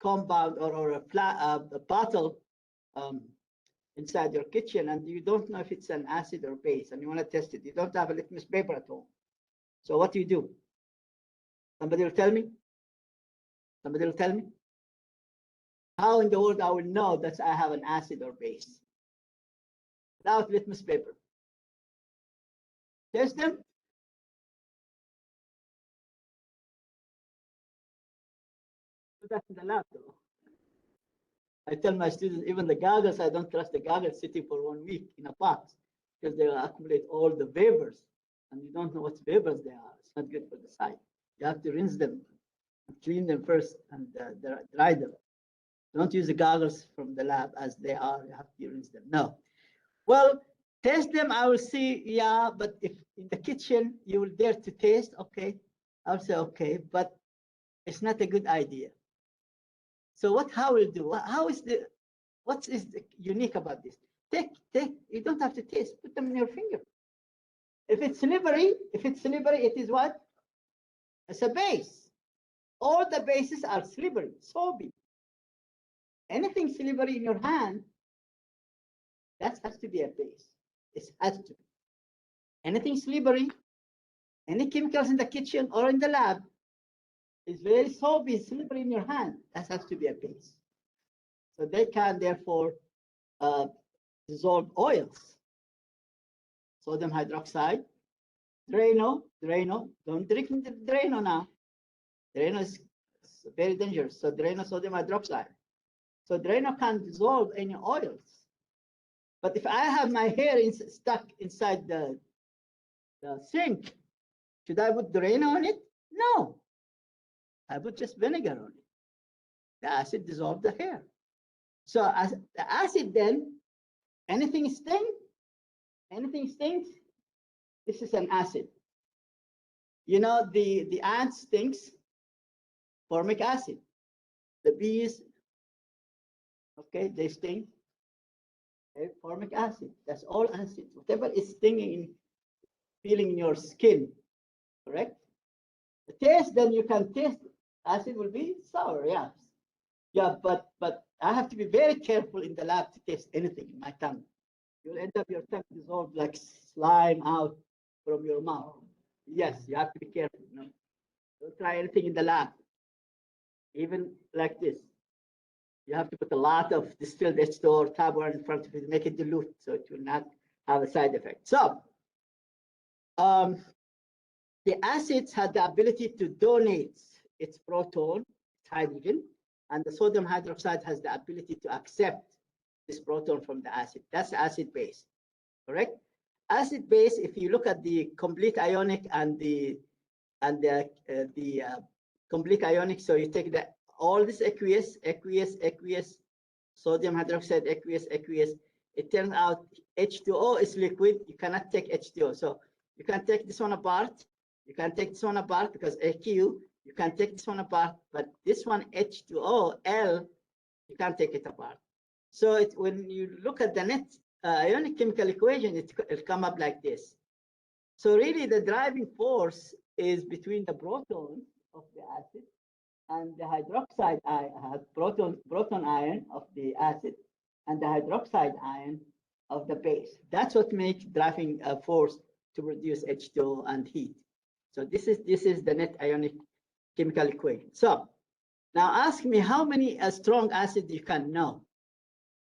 compound or a bottle inside your kitchen, and you don't know if it's an acid or base, and you want to test it, you don't have a litmus paper at home. So what do you do? Somebody will tell me? Somebody will tell me? How in the world I will know that I have an acid or base? Without litmus paper. Test them. Do that in the lab though. I tell my students, even the goggles, I don't trust the goggles sitting for 1 week in a box because they will accumulate all the vapors, and you don't know what vapors they are. It's not good for the sight. You have to rinse them, clean them first, and dry them. Don't use the goggles from the lab as they are. You have to rinse them. No. Well, test them. I will see. Yeah, but if in the kitchen you will dare to taste, okay, I'll say okay, but it's not a good idea. So how will do? What is unique about this? You don't have to taste. Put them in your finger. If it's slippery, it is what? It's a base. All the bases are slippery, soapy. Anything slippery in your hand, that has to be a base. It has to be. Anything slippery, any chemicals in the kitchen or in the lab is very soapy, slippery in your hand. That has to be a base. So they can therefore dissolve oils. Sodium hydroxide, Drano, don't drink the Drano now. Drano is very dangerous. So Drano sodium hydroxide. So Drano can dissolve any oils. But if I have my hair stuck inside the sink, should I put Drano on it? No. I put just vinegar on it. The acid dissolves the hair. So as the acid then, anything stinks, this is an acid. You know, the ant stinks, formic acid. The bees, okay, they stink, okay, formic acid. That's all acid. Whatever is stinging, feeling in your skin, correct? The taste, then you can taste. Acid will be sour, yeah. Yeah, but I have to be very careful in the lab to taste anything in my tongue. You'll end up your tongue dissolved like slime out from your mouth. Yes, you have to be careful. No? Don't try anything in the lab, even like this. You have to put a lot of distilled H2O or tab one in front of it, make it dilute, so it will not have a side effect. So, the acids have the ability to donate its proton, its hydrogen, and the sodium hydroxide has the ability to accept this proton from the acid. That's acid base, correct? Acid base, if you look at the complete ionic and the complete ionic, so you take all this aqueous, sodium hydroxide, aqueous. It turns out H2O is liquid. You cannot take H2O. So you can take this one apart. You can take this one apart because AQ, you can take this one apart, but this one H2O, L, you can't take it apart. So when you look at the net ionic chemical equation, it'll come up like this. So really the driving force is between the protons of the acid and the hydroxide proton ion of the acid and the hydroxide ion of the base. That's what makes driving force to produce H2O and heat. So this is the net ionic chemical equation. So now ask me how many strong acids you can know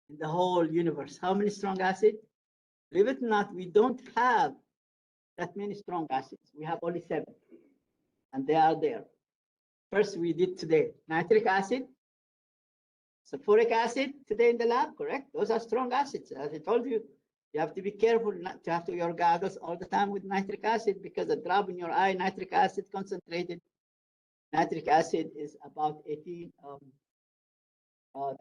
in the whole universe. How many strong acids? Believe it or not, we don't have that many strong acids. We have only 7, and they are there. First, we did today nitric acid, sulfuric acid today in the lab, correct? Those are strong acids. As I told you, you have to be careful not to have to wear goggles all the time with nitric acid because a drop in your eye, nitric acid concentrated. Nitric acid is about 18,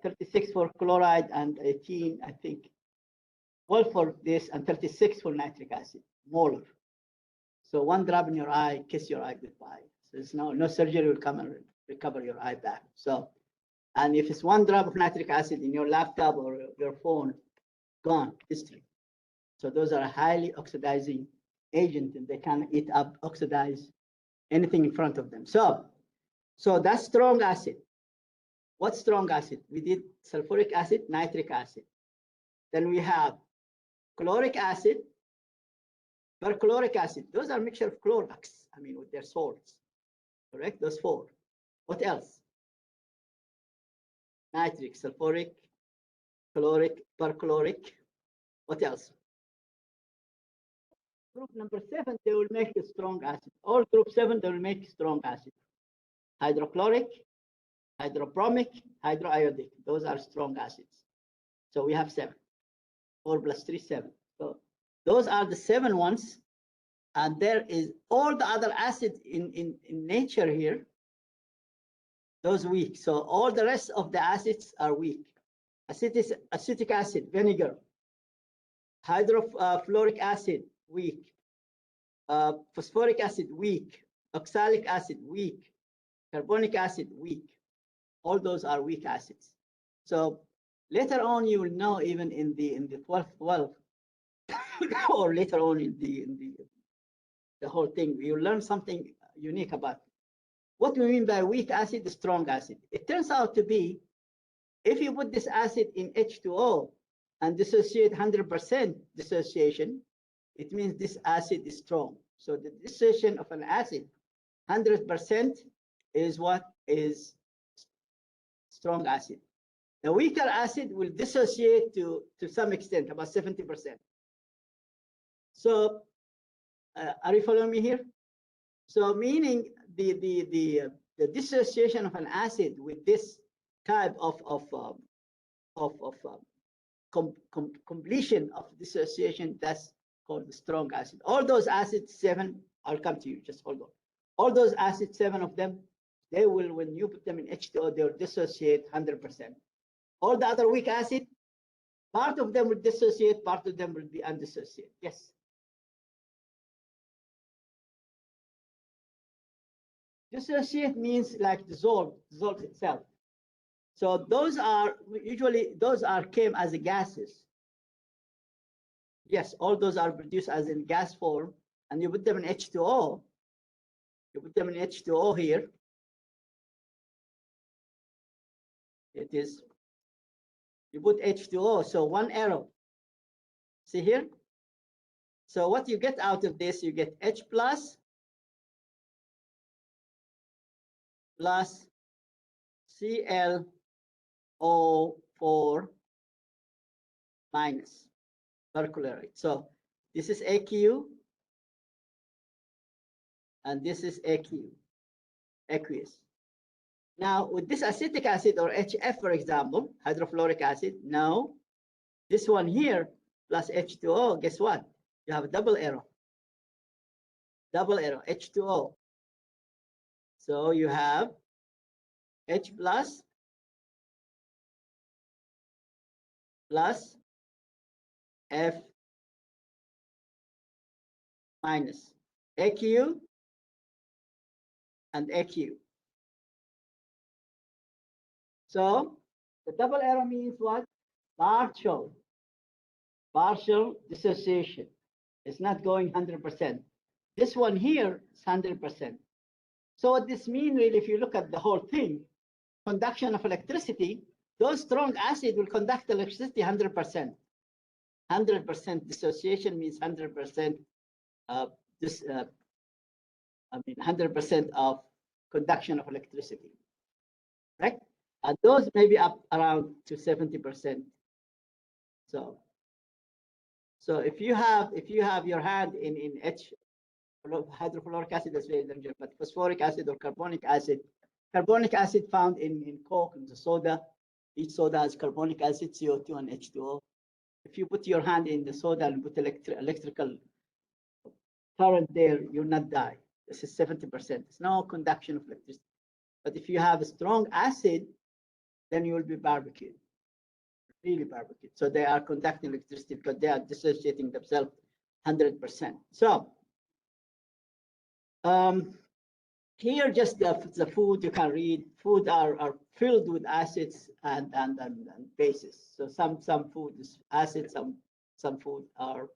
36 for chloride and 18, I think, 12 for this and 36 for nitric acid, molar. So one drop in your eye, kiss your eye goodbye. So there's no surgery will come and recover your eye back. So, and if it's one drop of nitric acid in your laptop or your phone, gone, history. So those are highly oxidizing agents and they can eat up, oxidize anything in front of them. So that's strong acid. What's strong acid? We did sulfuric acid, nitric acid. Then we have chloric acid, perchloric acid. Those are a mixture of Clorox, I mean, with their salts, correct? Those 4. What else? Nitric, sulfuric, chloric, perchloric. What else? Group number 7, they will make a strong acid. All group 7, they will make strong acid. Hydrochloric, hydrobromic, hydroiodic. Those are strong acids. So we have 7. 4 plus 3, 7. So those are the 7 ones. And there is all the other acids in nature here, those weak. So all the rest of the acids are weak. Acetic acid, vinegar, hydrofluoric acid, weak. Phosphoric acid, weak. Oxalic acid, weak. Carbonic acid, weak. All those are weak acids. So later on, you will know even in the 12 or later on in the the whole thing. You learn something unique about what we mean by weak acid, strong acid. It turns out to be, if you put this acid in H2O and dissociate 100% dissociation, it means this acid is strong. So the dissociation of an acid, 100% is what is strong acid. The weaker acid will dissociate to some extent, about 70%. So are you following me here? So meaning the dissociation of an acid with this type of completion of dissociation, that's called the strong acid. All those acids, 7, I'll come to you, just hold on. All those acids, 7 of them, they will, when you put them in H2O, they'll dissociate 100%. All the other weak acid, part of them will dissociate, part of them will be undissociated. Yes. Dissociate means like dissolve itself. So those are usually, came as gases. Yes, all those are produced as in gas form, and you put them in H2O. You put them in H2O here. It is, you put H2O, so one arrow. See here? So what you get out of this, you get H plus ClO4 minus perchlorate. So this is AQ, and this is AQ, aqueous. Now with this acetic acid or HF, for example, hydrofluoric acid, now this one here plus H2O, guess what? You have a double arrow, H2O. So you have H plus F minus AQ and AQ. So the double arrow means what? Partial dissociation. It's not going 100%. This one here is 100%. So what this means really, if you look at the whole thing, conduction of electricity, those strong acid will conduct electricity 100%. 100% dissociation means 100% this. 100% of conduction of electricity, right? And those may be up around to 70%. So if you have your hand in hydrofluoric acid, that's very dangerous. But phosphoric acid or carbonic acid found in Coke, in the soda. Each soda has carbonic acid, CO2 and H2O. If you put your hand in the soda and put electrical current there, you'll not die. This is 70%. It's no conduction of electricity. But if you have a strong acid, then you will be barbecued, really barbecued. So they are conducting electricity because they are dissociating themselves 100%. So here, just the food you can read. Food are filled with acids and bases. So some food is acid, some food are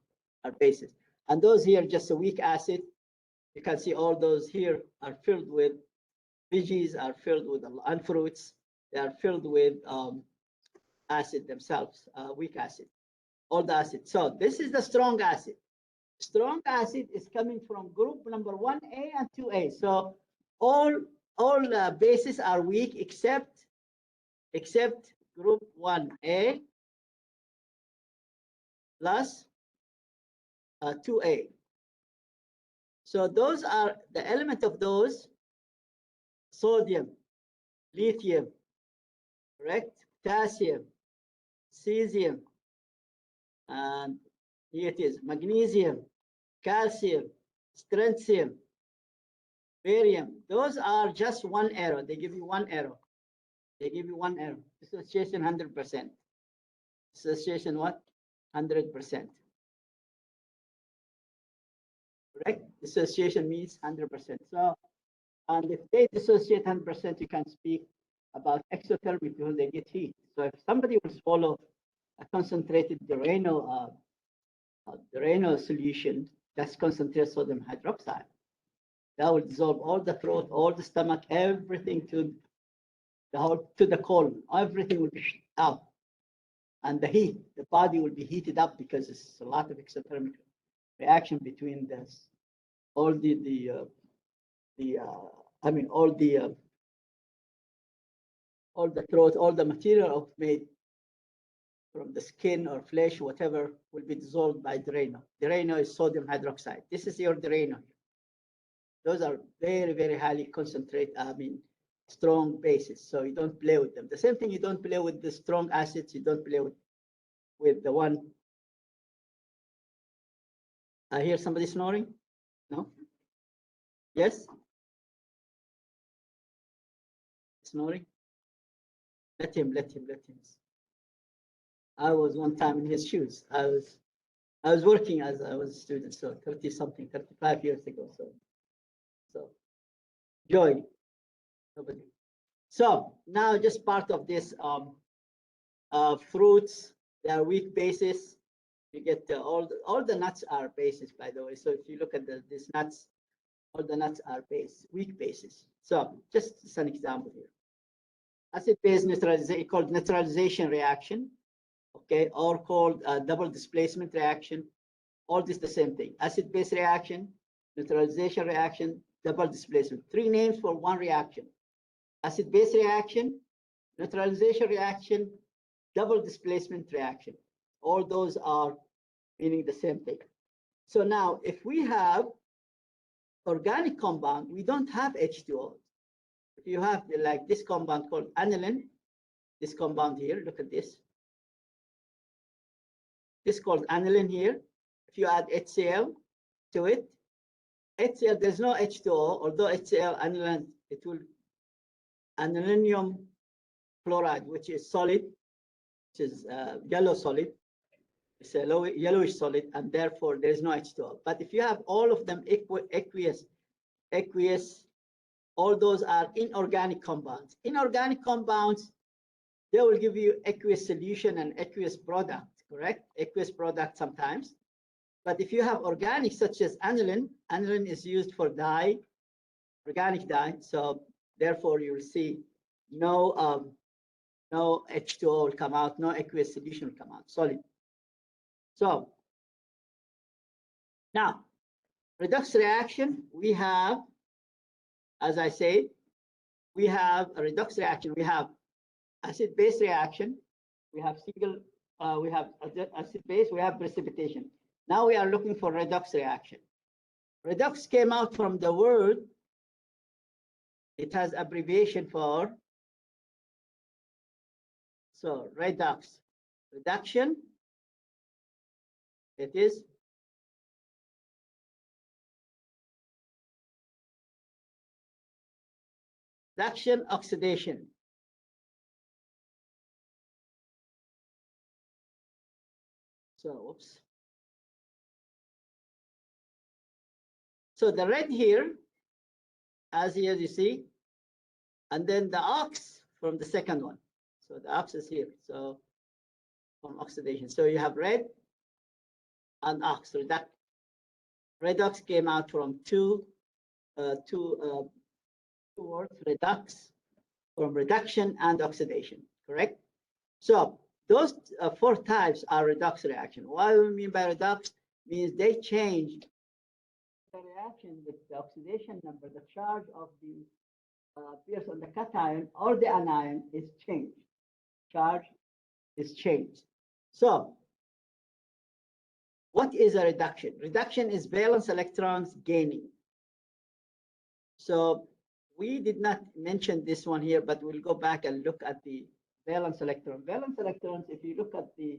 bases. And those here just a weak acid. You can see all those here are filled with veggies, are filled with and fruits. They are filled with acid themselves, weak acid, all the acid. So this is the strong acid. Strong acid is coming from group number 1A and 2A. So all bases are weak except group 1A plus 2A. So those are the element of those: sodium, lithium, correct, potassium, cesium, and here it is, magnesium, calcium, strontium, barium. Those are just one arrow. They give you one arrow. Dissociation 100%. Dissociation what? 100%. Correct? Dissociation means 100%. So, and if they dissociate 100%, you can speak about exothermic because they get heat. So if somebody will swallow a concentrated Drano solution, That's concentrated sodium hydroxide. That will dissolve all the throat, all the stomach, everything to the colon. Everything will be out. And the heat, the body will be heated up because it's a lot of exothermic reaction between this, all all the throat, all the material made from the skin or flesh, whatever, will be dissolved by Drano. Drano is sodium hydroxide. This is your Drano. Those are very, very highly concentrated, strong bases. So you don't play with them. The same thing, you don't play with the strong acids. You don't play with the one. I hear somebody snoring. No? Yes? Snoring? Let him. I was one time in his shoes. I was working as I was a student, so 35 years ago. So joy, nobody. So now just part of this fruits, they are weak bases. You get all the nuts are bases, by the way. So if you look at these nuts, all the nuts are weak bases. So just as an example here. Acid-base neutralization, called neutralization reaction, okay, or called double displacement reaction. All this the same thing. Acid-base reaction, neutralization reaction, double displacement. 3 names for one reaction. Acid-base reaction, neutralization reaction, double displacement reaction. All those are meaning the same thing. So now, if we have organic compound, we don't have H2O. If you have like this compound called aniline, this compound here, look at this. This is called aniline here. If you add HCl to it, HCl, there's no H2O, although HCl aniline, it will anilinium chloride, which is solid, which is yellow solid. It's a yellowish solid, and therefore there is no H2O. But if you have all of them aqueous, all those are inorganic compounds. Inorganic compounds, they will give you aqueous solution and aqueous product, correct? Aqueous product sometimes. But if you have organic, such as aniline, aniline is used for dye, organic dye. So therefore, you will see no H2O will come out, no aqueous solution will come out, solid. So now, redox reaction, we have, as I said, we have a redox reaction. We have acid-base reaction. We have acid-base, we have precipitation. Now we are looking for redox reaction. Redox came out from the word, it has abbreviation for, so redox, reduction, it is reduction oxidation. So, oops. So the red here, as here you see, and then the ox from the second one. So the ox is here. So from oxidation. So you have red and ox. Redox came out from two words, redux, from reduction and oxidation, correct? So those 4 types are redox reaction. What do we mean by redox? Means they change the reaction with the oxidation number, the charge of the appears on the cation or the anion is changed. Charge is changed. So what is a reduction? Reduction is valence electrons gaining. So we did not mention this one here, but we'll go back and look at the valence electron. Valence electrons, if you look at the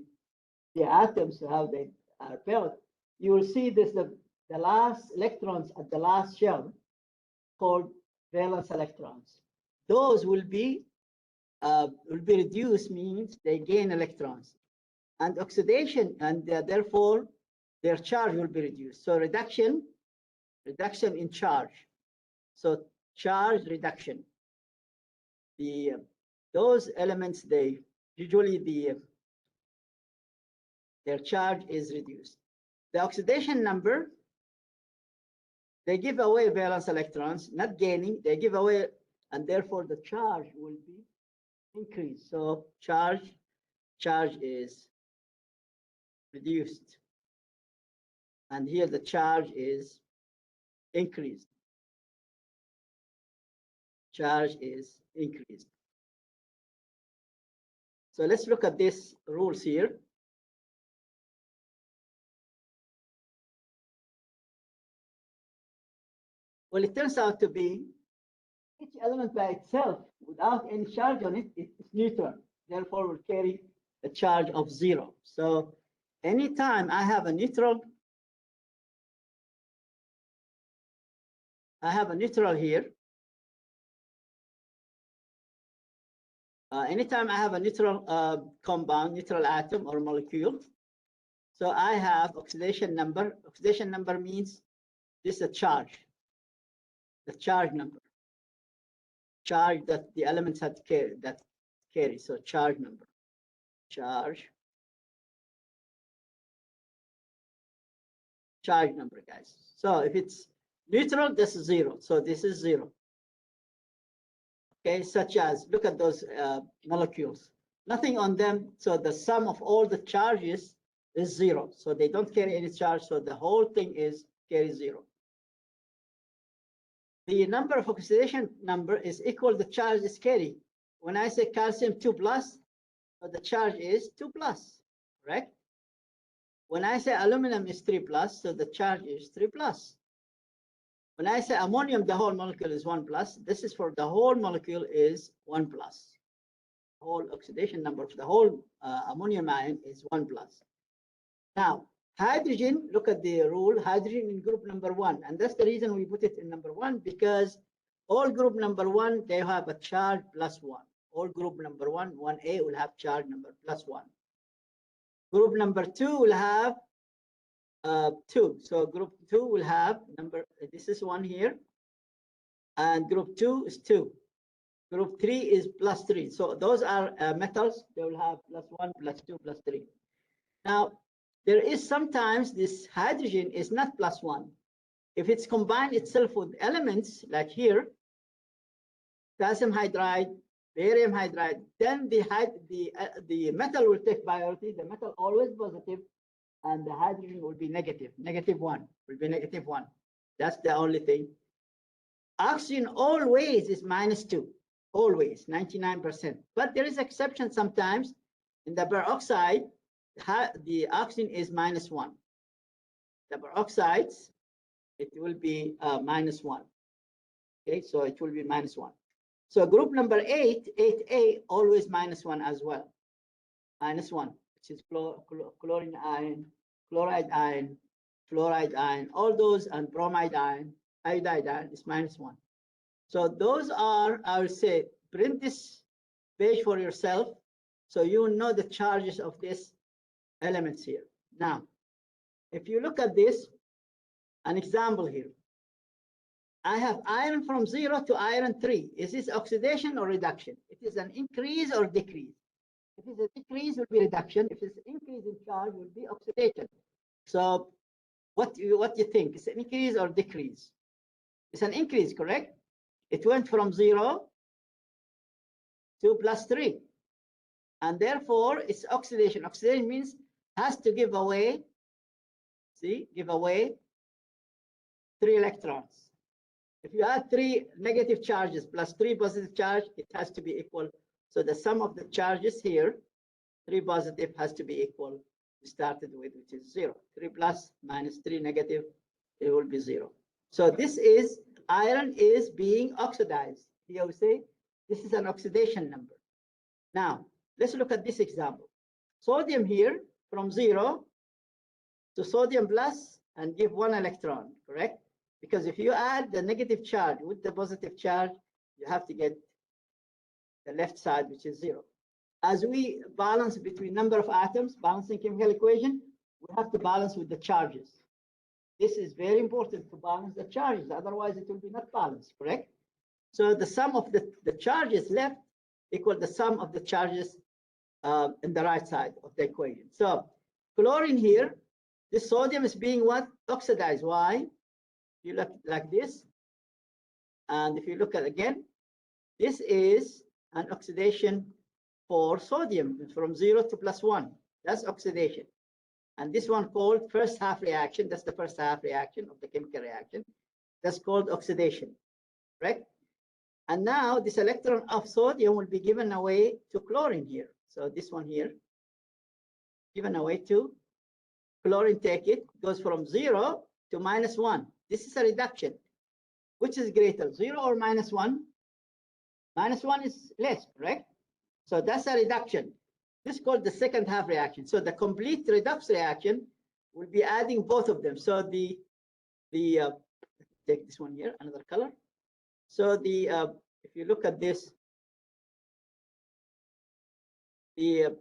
atoms, how they are built, you will see this, the last electrons at the last shell called valence electrons. Those will be reduced, means they gain electrons. And oxidation, and therefore their charge will be reduced. So reduction in charge. So charge reduction. Those elements, they usually their charge is reduced. The oxidation number they give away valence electrons, not gaining, they give away, and therefore the charge will be increased. So charge is reduced. And here the charge is increased. Charge is increased. So let's look at these rules here. Well, it turns out to be each element by itself, without any charge on it, it's neutral. Therefore, will carry a charge of 0. So anytime I have a neutral, here. Anytime I have a neutral compound, neutral atom or molecule, so I have oxidation number. Oxidation number means this is a charge, the charge number, charge that the elements have that carry. So charge number, charge number, guys. So if it's neutral, this is 0. So this is 0. Okay, such as, look at those molecules, nothing on them. So the sum of all the charges is 0. So they don't carry any charge. So the whole thing carries 0. The number of oxidation number is equal to the charge is carried. When I say calcium 2+, so the charge is 2+, correct? When I say aluminum is 3+, so the charge is 3+. When I say ammonium, the whole molecule is 1+. This is for the whole molecule is 1+. Whole oxidation number for the whole ammonium ion is 1+. Now, hydrogen, look at the rule, hydrogen in group number 1. And that's the reason we put it in number 1, because all group number 1, they have a charge +1. All group number 1, 1A will have charge number +1. Group number 2 will have 2. So group 2 will have number, this is 1 here. And group 2 is 2. Group 3 is +3. So those are metals. They will have +1, +2, +3. Now, there is sometimes this hydrogen is not +1. If it's combined itself with elements like here, calcium hydride, barium hydride, then the metal will take priority. The metal always positive, and the hydrogen will be negative. -1 will be -1. That's the only thing. Oxygen always is -2, always 99%. But there is exception sometimes. In the peroxide, the oxygen is -1. The peroxides, it will be -1. Okay, so it will be -1. So group number 8, 8A, always -1 as well. -1, which is chlorine ion, chloride ion, fluoride ion, all those, and bromide ion, iodide ion is -1. So those are, I would say, print this page for yourself so you know the charges of these elements here. Now, if you look at this, an example here. I have iron from 0 to iron 3. Is this oxidation or reduction? It is an increase or decrease. If it's a decrease, it will be reduction. If it's an increase in charge, it will be oxidation. So what do you think? It's an increase or decrease? It's an increase, correct? It went from 0 to +3. And therefore, it's oxidation. Oxidation means has to give away, give away 3 electrons. If you add 3 negative charges plus 3 positive charge, it has to be equal. So the sum of the charges here, 3 positive has to be equal. We started with, which is 0. 3 plus minus 3 negative, it will be 0. So this is, iron is being oxidized. Here we say, this is an oxidation number. Now, let's look at this example. Sodium here, from 0 to sodium plus, and give 1 electron, correct? Because if you add the negative charge with the positive charge, you have to get the left side, which is 0. As we balance between number of atoms, balancing chemical equation, we have to balance with the charges. This is very important to balance the charges, otherwise it will be not balanced, correct? So the sum of the charges left equal the sum of the charges in the right side of the equation. So chlorine here, this sodium is being what? Oxidized. Why? You look like this, and if you look at again, this is an oxidation for sodium from 0 to +1. That's oxidation. And this one called first half reaction. That's the first half reaction of the chemical reaction. That's called oxidation, right? And now this electron of sodium will be given away to chlorine here. So this one here, given away to chlorine, take it, goes from 0 to -1. This is a reduction. Which is greater, 0 or -1? -1 is less, correct? So that's a reduction. This is called the second half reaction. So the complete redox reaction will be adding both of them. So take this one here, another color. So if you look at this, the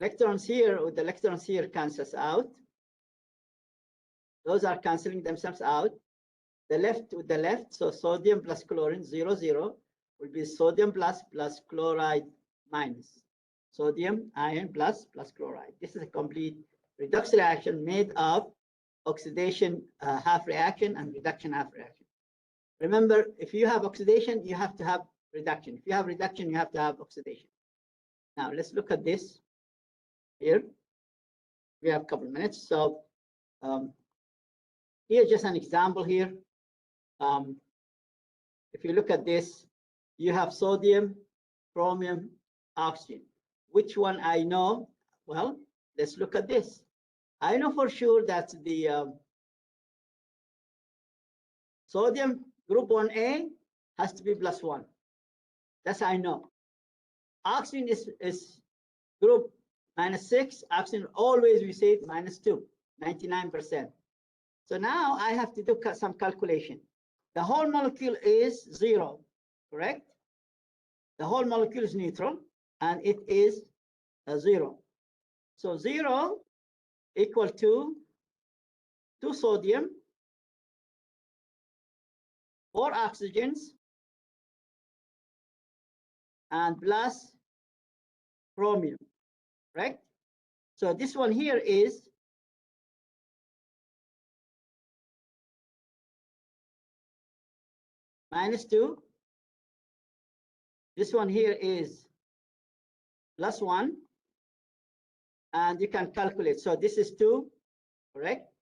electrons here with the electrons here cancels out. Those are canceling themselves out. The left with the left, so sodium plus chlorine, 0, 0, will be sodium plus chloride minus. Sodium, iron plus chloride. This is a complete redox reaction made of oxidation half reaction and reduction half reaction. Remember, if you have oxidation, you have to have reduction. If you have reduction, you have to have oxidation. Now, let's look at this here. We have a couple of minutes. So here's just an example here. If you look at this, you have sodium, chromium, oxygen. Which one I know? Well, let's look at this. I know for sure that the sodium group 1A has to be +1. That's I know. Oxygen is group -6. Oxygen always we say -2, 99%. So now I have to do some calculation. The whole molecule is 0, correct? The whole molecule is neutral, and it is a 0. So 0 equal to 2 sodium, 4 oxygens, and plus chromium, right? So this one here is -2. This one here is +1. And you can calculate. So this is 2, correct?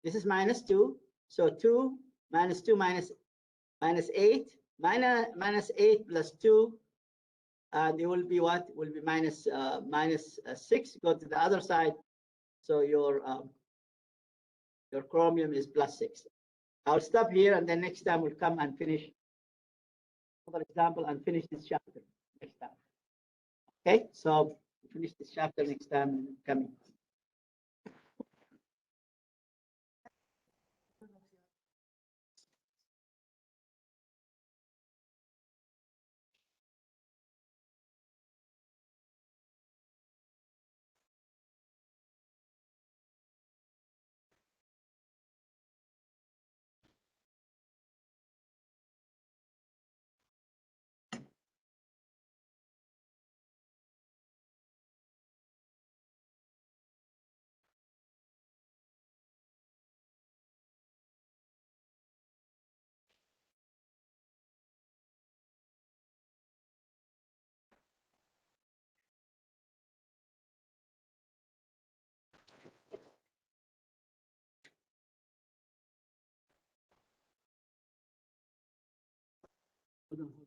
This is -2. So 2 minus 2 minus 8. Minus 8 plus 2. And it will be what? Will be minus 6. Go to the other side. So your chromium is +6. I'll stop here, and then next time we'll come and finish, for example, and finish this chapter next time. Okay, so finish this chapter next time coming. Hold on.